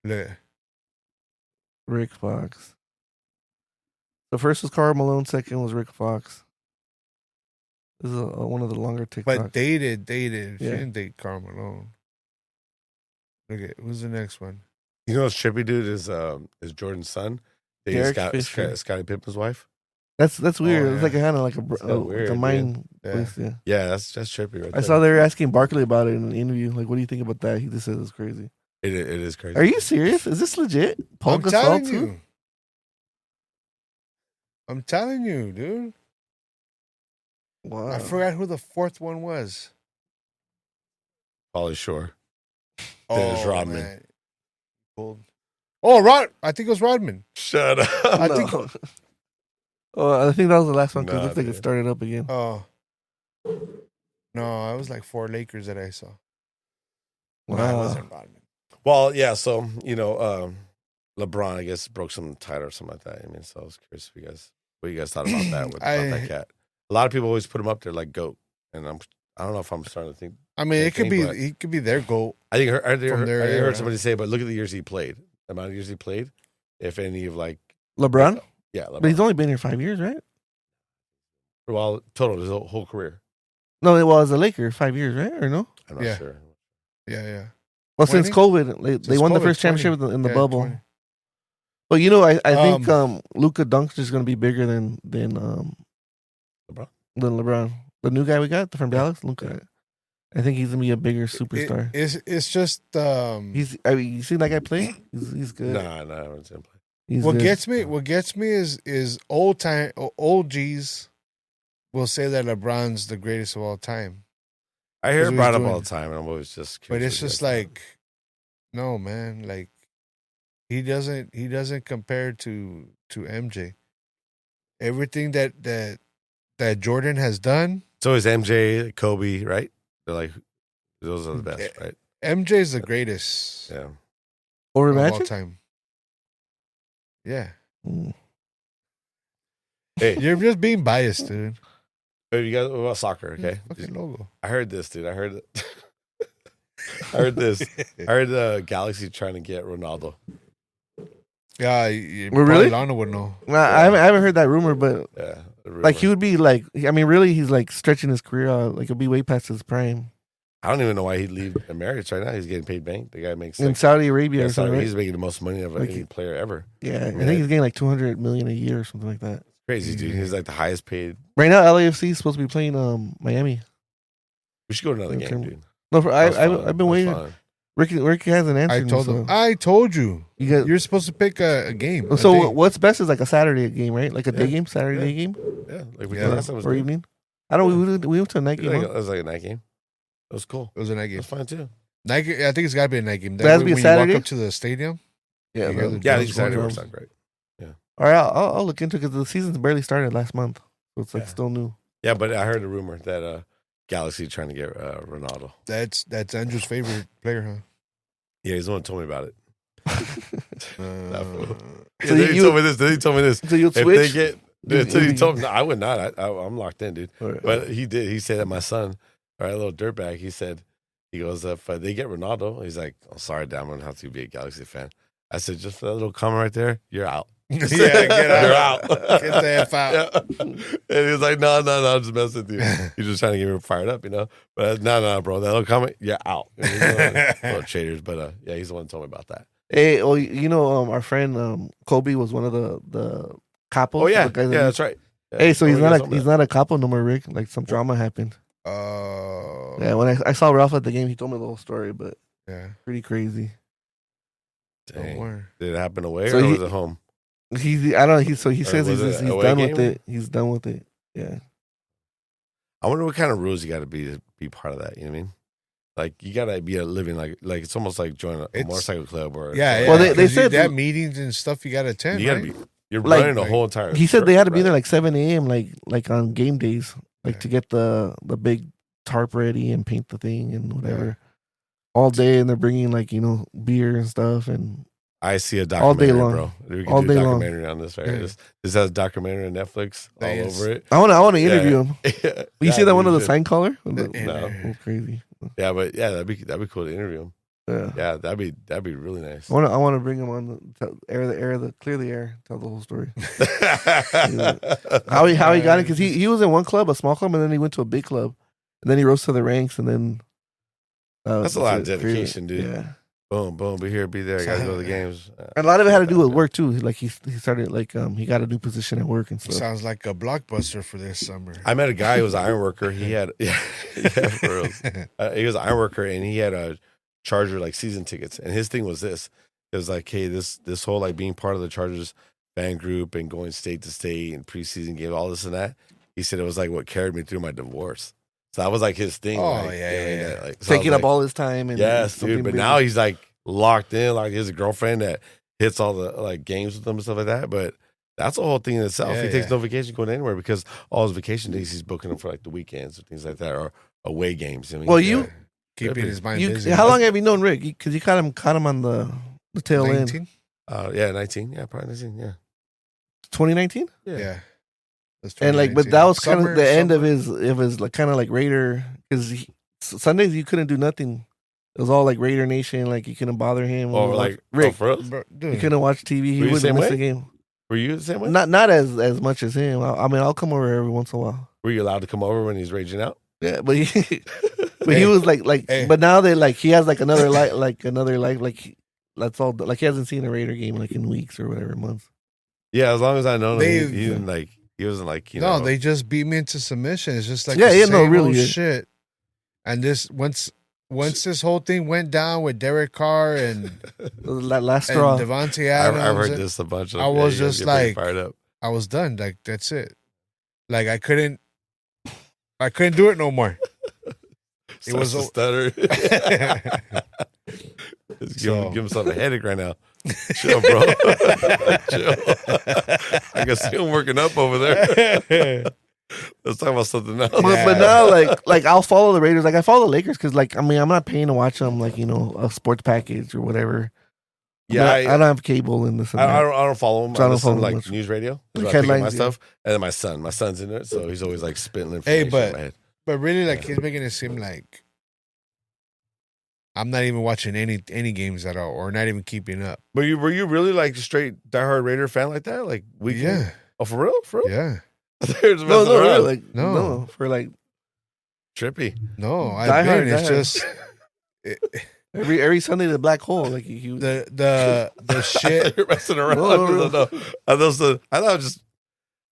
Look. Rick Fox. The first was Karl Malone. Second was Rick Fox. This is one of the longer TikToks. But dated. She Yeah. didn't date Karl Malone. Look at who's the next one? You know what's trippy, dude, is Jordan's son. Derek Fisher. Scottie Pippen's wife. That's weird. yeah. It's like a kind of like kinda weird, a mind dude. place. Yeah. Yeah, that's trippy right I there. saw they were asking Barkley about it in an interview. Like, what do you think about that? He just says it's crazy. It is crazy. Are you serious? Is this legit? Paul I'm Gasol telling too? you. I'm telling you, dude. Wow. I forgot who the 4th one was. Probably sure. Dennis Rodman. Man. Pulled. Oh, I think it was Rodman. Shut up. I No. think. Oh, I think that was the last one because it Nah, looks like it dude. started up again. Oh. No, it was like 4 Lakers that I saw. No, it Wow. wasn't Rodman. Well, yeah. So LeBron, I guess, broke some title or something like that. I mean, so I was curious what you guys thought about that about that cat. A lot of people always put him up there like GOAT, and I don't know if I'm starting to think. I mean, Same it could thing, be but- he could be their goal. I think I From their heard era. somebody say, but look at the years he played. The amount of years he played. If any of LeBron? yeah, But he's LeBron. only been here 5 years, right? Well, total his whole career. No, it was a Laker 5 years, right? Or no? I'm not Yeah. sure. Yeah. Well, since 20? COVID, they Since won the COVID, first 20. championship in the Yeah, bubble. 20. But I think Luka Doncic going to be bigger than LeBron? LeBron. The new guy we got from Dallas, Luka. I think he's gonna be a bigger superstar. It's just you see that guy play? He's good. Nah, I haven't seen him play. He's what good. gets me is old G's will say that LeBron's the greatest of all time. I hear That's it what he's brought up doing. all the time, and I'm always just But curious it's what just you guys like, no, man, like he doesn't compare to MJ. Everything that Jordan has done, think. So is MJ, Kobe, right? They're like, those are the best, right? MJ is the greatest Yeah. Or of all Magic? time. Yeah, Mm. Hey, you're just being biased, dude. you guys, what about soccer? Okay. Fucking logo. I heard this, dude. I heard this. I heard the Galaxy trying to get Ronaldo. Yeah, Well, really? Lana would know. Nah, I haven't heard that rumor, but Yeah. like he would be like, I mean, really, he's like stretching his career out. Like he'll be way past his prime I don't even know why he'd leave Emirates right now. He's getting paid bank. The guy makes in like, Saudi Arabia yeah, or something. Right? he's making the most money of Like any player ever. Yeah, I mean, think he's getting like 200 million a year or something like that. Crazy, dude. He's like the highest paid. Right now, LAFC is supposed to be playing Miami. We should go to another Okay. game, dude. No, That was fun. I've been That was waiting. fun. Ricky hasn't answered. I me, told so. him. I told you. You got, You're supposed to pick a game. a so day. what's best is like a Saturday game, right? Like a day Yeah. game, Saturday Yeah. day game, Yeah, like we Yeah. did last time. It was or good. evening. I don't. We went to a night game. Like, Huh? it was like a night game. It was cool. It was a night It game. was fun too. Night, I think it's got to be a night game. It has to be a when you Saturday? walk up to the stadium. Yeah, You hear the Yeah, I drums think Saturday going works off. out great. All right, I'll look into it because the season's barely started last month, so it's like Yeah. still new. Yeah, but I heard a rumor that Galaxy trying to get Ronaldo. That's Andrew's favorite player, huh? Yeah, he's the one who told me about it. That fool. So Then he you- told me this. Then he told me this. So you'll If they switch. get, until he told me, no, I would not. I'm locked in, dude. All right. But he did. He said that my son, all right, little dirtbag. He said, he goes, if they get Ronaldo, he's like, oh, sorry, Dad, I'm gonna have to be a Galaxy fan. I said, just for that little comment right there, you're out. Yeah, get out. You're out. Get the F out. Yeah. And he was like, no, I'm just messing with you. He's just trying to get me fired up, you know. But no, bro, that little comment, you're out. Little traders, but yeah, he's the one who told me about that. Hey, well, our friend Kobe was one of the capos. Oh yeah, the guys that yeah, we- that's right. Yeah. Hey, so Oh, he's you not guys a told me he's that. not a capo no more, Rick. Like some drama happened. Oh, Yeah, when I saw Ralph at the game, he told me the whole story, but yeah. pretty crazy. Don't Dang. worry. Did it happen away So or he- was it home? I don't know. He says was he's it away done game? with it. He's done with it. Yeah. I wonder what kind of rules you got to be part of that. You know what I mean? Like you got to be living like it's almost like joining a It's- motorcycle club or Yeah, Well, yeah. they 'cause said- that meetings and stuff you got to attend. you got to right? be. You're Like- running the whole entire. He said they had to be right? there like 7 a.m. like on game days, like Yeah. to get the big tarp ready and paint the thing and whatever. All day, and they're bringing like beer and stuff, and I see a all day documentary, long. bro. We can All do a day long. documentary on this, right? Yeah. This has a documentary on Netflix all Yes. over it. I want to Yeah. interview him. Yeah. You see that one of the should. sign caller? No. Oh, crazy. Yeah, but yeah, that'd be cool to interview him. Yeah. Yeah, that'd be really nice. I want to bring him on clear the air, tell the whole story. How he got it, because he was in one club, a small club, and then he went to a big club, and then he rose to the ranks, and then That's a lot of it. dedication, dude. Yeah, Boom, be here, be there. I gotta go to the games. and a lot of it had to do with work too. Like he started like he got a new position at work and stuff. Sounds like a blockbuster for this summer. I met a guy who was an iron worker. He had yeah for real. He was an iron worker and he had a Charger like season tickets. And his thing was this. It was like, hey, this whole like being part of the Chargers fan group and going state to state and preseason games, all this and that. He said it was like what carried me through my divorce. So that was like his thing. Oh, like, yeah, you know, yeah. like, so I was Taking up like, all his time and yes, something dude. But bigger. now he's like locked in. Like he has a girlfriend that hits all the like games with him and stuff like that. But that's a whole thing in itself. Yeah, He takes yeah. no vacation going anywhere because all his vacation days he's booking them for like the weekends or things like that or away games. I mean, Well, yeah. you- Keeping his mind busy. how long have you known Rick? Because you caught him on the tail end. 19? Yeah, 19. Yeah, probably 19. Yeah. 2019, Yeah. That's and like, but 2019. that was kind Summer- of the end of summer. his like kind of like Raider, because Sundays you couldn't do nothing. It was all like Raider Nation. Like you couldn't bother him. Oh, like Rick, oh, for real? Bro, you dude, couldn't watch TV. He Were you the wouldn't same miss way? a game. Were you the same way? Not as much as him. I mean, I'll come over every once in a while. Were you allowed to come over when he's raging out? Yeah, but he was like, Hey. but now they like he has like another life, that's all. Like he hasn't seen a Raider game like in weeks or whatever months. Yeah, as long as I know him, They've- he didn't like. He wasn't like No, they just beat me into submission. It's just like Yeah, the yeah, same no, really, old yeah. shit. And this once this whole thing went down with Derek Carr and That last straw. Devontae Adams, I've heard this a bunch of. I was you guys just get pretty like- fired up. I was done. Like that's it. Like I couldn't do it no more. It was a a- stutter. Just So- give himself a headache right now. Chill, bro. Chill. I can see him working up over there. Let's talk about something else. But now, like I'll follow the Raiders. Like I follow the Lakers because, like, I mean, I'm not paying to watch them. Like, you know, a sports package or whatever. Yeah, I don't have cable in this. And I that. don't follow him. So I I don't listen follow to like much. news radio. Like Like headlines, my headlines, yeah. stuff. And then my son's in it, so he's always like spitting Hey, information in my head. But really, like he's making it seem like I'm not even watching any games at all, or not even keeping up. Were you really like a straight diehard Raider fan like that? Like weekend? Yeah, Oh, for real? For real? yeah. There's No, messing no, around. really, like No. no, for like Trippy. No, Die I've Hard, been. Die It's Hard. just every Sunday the black hole. Like you, the shit. You're messing around. No. No.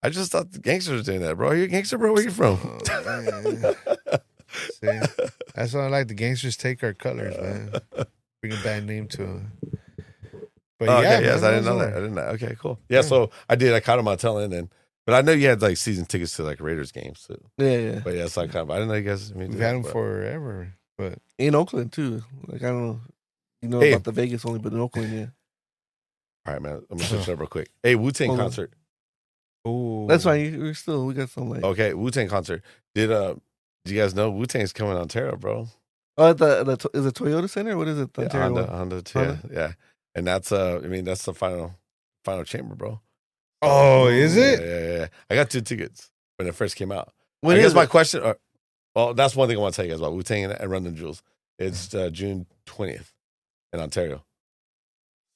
I just thought the gangsters were doing that, bro. Are you a gangster, bro? Where you from? Oh, man. See, that's why I like the gangsters take our colors, man. Bring a bad name to them. But Oh, yeah, okay, yes, man, I didn't know that. I didn't know. Okay, cool. Yeah, so I did. I caught him on tail end, and but I know you had like season tickets to like Raiders games too. yeah. But yeah, so I didn't know you guys. I mean, We've did had that, them but- forever, but In Oakland too. Like I don't know, you know Hey. about the Vegas only, but in Oakland, yeah. All right, man. I'm gonna switch it up real quick. Hey, Wu-Tang Hold on. concert. ooh, That's fine. We got some like Okay, Wu-Tang concert. Do you guys know Wu-Tang's coming to Ontario, bro? oh is it Toyota Center? What is it? The Yeah, Ontario one? Honda too. Honda? Yeah, and that's I mean that's the final chamber, bro. Oh, is it? Yeah. I got 2 tickets when it first came out. When I guess is my it? question. Well, that's one thing I want to tell you guys about Wu-Tang and Run the Jewels. It's June 20th in Ontario.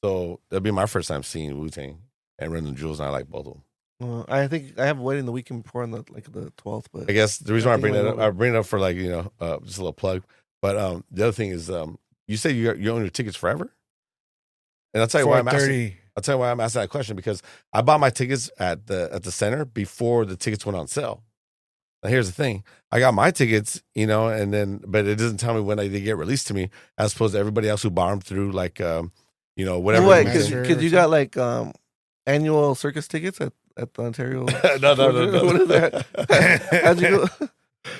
So that'll be my first time seeing Wu-Tang and Run the Jewels, and I like both of them. I think I have a wedding the weekend before on the 12th, but I guess the reason why I think bring it that went up, I bring it up for like just a little plug. But the other thing is, you say you own your tickets forever, and I'll tell you why I'm asking. 4:30. I'll tell you why I'm asking that question, because I bought my tickets at the center before the tickets went on sale. Now here's the thing: I got my tickets, but it doesn't tell me when they get released to me, as opposed to everybody else who bought them through whatever. Wait, Master because or you got like annual circus tickets at the Ontario. no. What is that? How'd you go?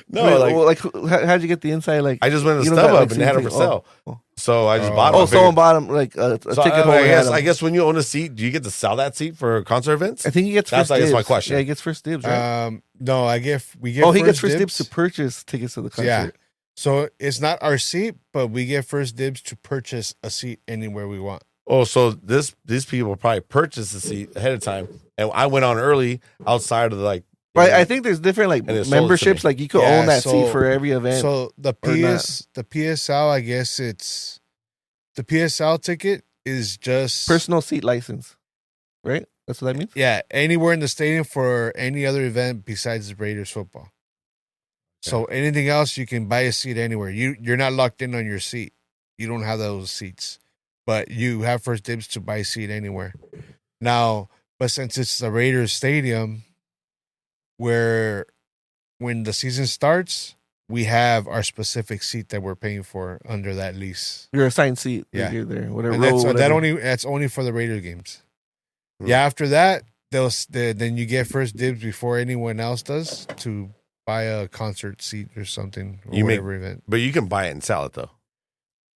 No, Wait, how'd you get the inside? Like, I just went to you don't got, StubHub like, and they had them for season sale, oh. so I just bought them. Oh, I figured- someone bought them like a So ticket I, holder. had 'em. I guess when you own a seat, do you get to sell that seat for concert events? I think he gets That's, first I guess, dibs. my question. Yeah, he gets first dibs, right? No, we get. Oh, he gets first dibs to purchase tickets to the concert. Yeah. So it's not our seat, but we get first dibs to purchase a seat anywhere we want. Oh, so these people probably purchased the seat ahead of time, and I went on early outside of the But I think there's different like And it sold it to memberships. me. Like you could Yeah, own that so- seat for every event. So the or not. the PSL, I guess it's the PSL ticket is just Personal seat license, right? That's what that means. Yeah, anywhere in the stadium for any other event besides the Raiders football. So anything else, you can buy a seat anywhere. You're not locked in on your seat. You don't have those seats, but you have first dibs to buy a seat anywhere. Now, but since it's the Raiders stadium, where when the season starts, we have our specific seat that we're paying for under that lease. Your assigned seat. Yeah. You're there. Whatever. And row, that's whatever. that's only for the Raider games. Hmm. Yeah, after that, then you get first dibs before anyone else does to buy a concert seat or something or You make- whatever event. but you can buy it and sell it though.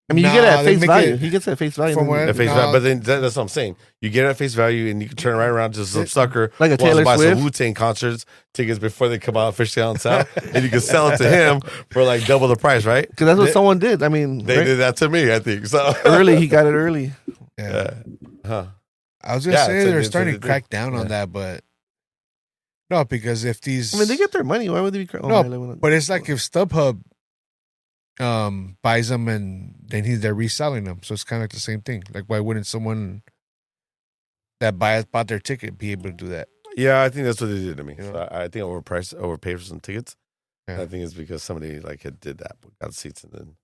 I mean, you get it Nah, at they face make value. it- He gets it at face value. From and then- what- At face No. value, but then that's what I'm saying. You get it at face value, and you can turn right around to some sucker Like a wants Taylor to buy Swift? some Wu-Tang concerts tickets before they come out officially on sale, and you can sell it to him for like double the price, right? Because that's what They- someone did. I mean, They right? did that to me, I think. So early. He got it early. Yeah. huh? I was gonna Yeah, say so they're they- starting so to they crack did. down Yeah. on that, but no, because if these I mean, they get their money. Why would they be? No, but it's like if StubHub buys them and then they're reselling them, so it's kind of like the same thing. Like, why wouldn't someone that bought their ticket be able to do that? Yeah, I think that's what they did to me. You know? So I think I overpaid for some tickets. Yeah. I think it's because somebody like had did that, got seats and then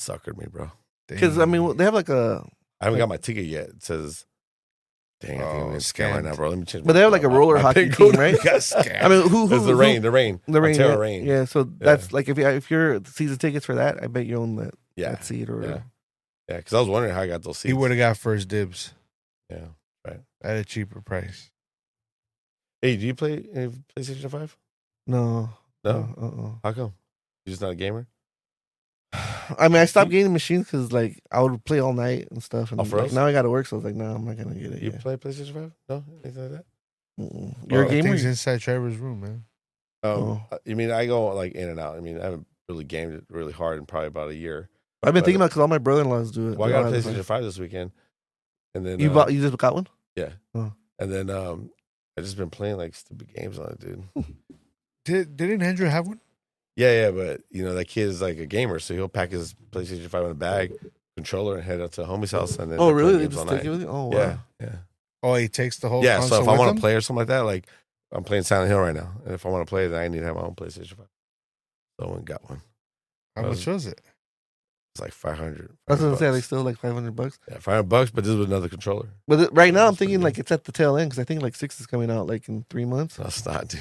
suckered me, bro. Because I mean, they have like a, I haven't got my ticket yet. It says, dang, I think I'm Oh, gonna scam right scammed. now, bro. Let me change. but they have like a roller hockey team, right? got scammed. I mean, who? It's the rain, The rain. Ontario Yeah. rain. Yeah. So that's like if you're season tickets for that, I bet you own that Yeah, that seat or. yeah, yeah. Because I was wondering how I got those seats. He would have got first dibs Yeah, right. at a cheaper price. Hey, do you play PlayStation 5? No. No. How come? You're just not a gamer? I mean, I stopped getting machines because like I would play all night and stuff, and Oh, for like, us? now I got to work, so I was like, nah, I'm not gonna get it. You Yeah. play PlayStation 5? No, anything like that. You're a I gamer. think it's inside Trevor's room, man. Oh. You mean I go like in and out? I mean, I haven't really gamed it really hard in probably about a year. I've been But- thinking about because all my brother-in-laws do it. Well, I They got all a have the PlayStation 5 this weekend, and then You just got one? yeah, Oh. and then I just been playing like stupid games on it, dude. Didn't Andrew have one? Yeah, but you know that kid is like a gamer, so he'll pack his PlayStation 5 in a bag, controller, and head out to homie's house, and then Oh, they play really? They games just all take it night. with you? Oh, wow. Yeah. Oh, he takes the whole Yeah, so console if I with want him? to play or something like that, like I'm playing Silent Hill right now, and if I want to play, then I need to have my own PlayStation 5. So I went and got one. How much was it? It's like 500. I was gonna say $500. they still like $500. Yeah, $500, but this was another controller. But right now I'm That's pretty thinking good. like it's at the tail end because I think like 6 is coming out like in 3 months. No, it's not, dude.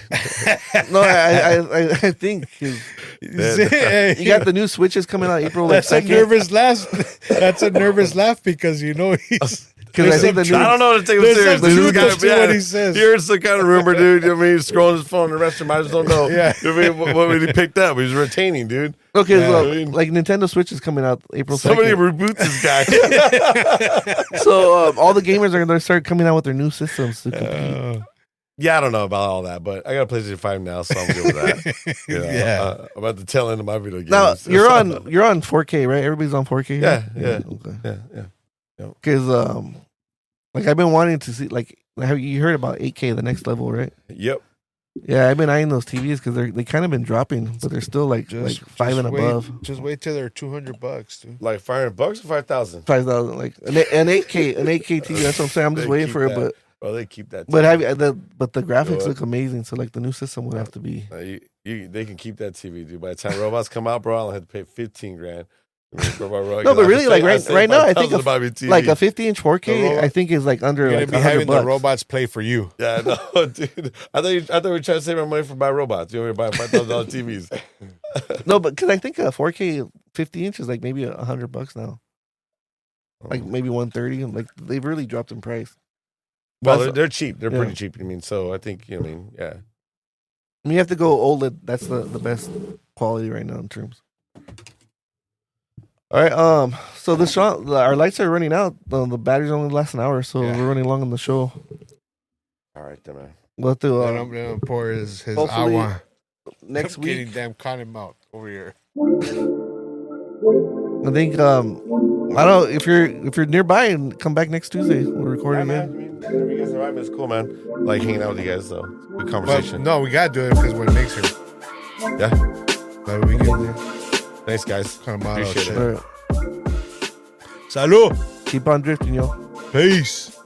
No, I think 'cause you got the new Switches coming out April like That's a 2nd. nervous laugh. That's a nervous laugh because you know he's. Because I think the new I don't know how to take him There's serious. some This truth guy, to what he says. Here's some kind of rumor, dude. I mean, he's scrolling his phone, and the rest of them I just don't know. Yeah. I mean, what he picked up? He was retaining, dude. Okay, Yeah. so I mean- like Nintendo Switch is coming out April 2nd. Somebody reboots this guy. So all the gamers are gonna start coming out with their new systems to compete. Yeah, I don't know about all that, but I got a PlayStation 5 now, so I'm good with that. You know, Yeah. I'm at the tail end of my video games. Now you're So- you're on 4K, right? Everybody's on 4K. Yeah, here? yeah. Okay. Yeah. Because like I've been wanting to see like have you heard about 8K, the next level, right? Yep. Yeah, I've been eyeing those TVs because they kind of been dropping, but they're still like 5 and wait, above. Just wait till they're $200, dude. Like $500 or 5,000. 5,000, like an 8K TV. That's what I'm saying. I'm just They waiting keep for it, that. Well, they keep that. but the graphics what? look amazing. So like the new system would have to be. They can keep that TV, dude. By the time robots come out, bro, I'll have to pay $15,000. No, but really, like right now, I think like a 50-inch 4K, I think is like under You're like gonna be having $100. the robots play for you. Yeah, no, dude. I thought we were trying to save our money for buy robots. You know, we buy $5,000 TVs. No, but because I think a 4K 50-inch is like maybe $100 now, like maybe 130. Like they've really dropped in price. Well, they're cheap. They're Yeah. pretty cheap. I mean, so I think yeah. I mean, you have to go OLED. That's the best quality right now in terms. All right. So this show, our lights are running out. The batteries only last an hour, so Yeah. we're running long on the show. All right, then, man. We'll have to And I'm gonna pour his hopefully agua. next I'm week. getting damn cotton mouth over here. I think I don't know if you're nearby and come back next Tuesday. We're recording Yeah, again. man. I mean, whenever you guys arrive, it's cool, man. Like hanging out with you guys, so good But conversation. no, we gotta do it because when Nick's here, Yeah. that we get there. Thanks, guys. Cotton mouth. Appreciate it. All right. Salud. Keep on drifting, yo. Peace.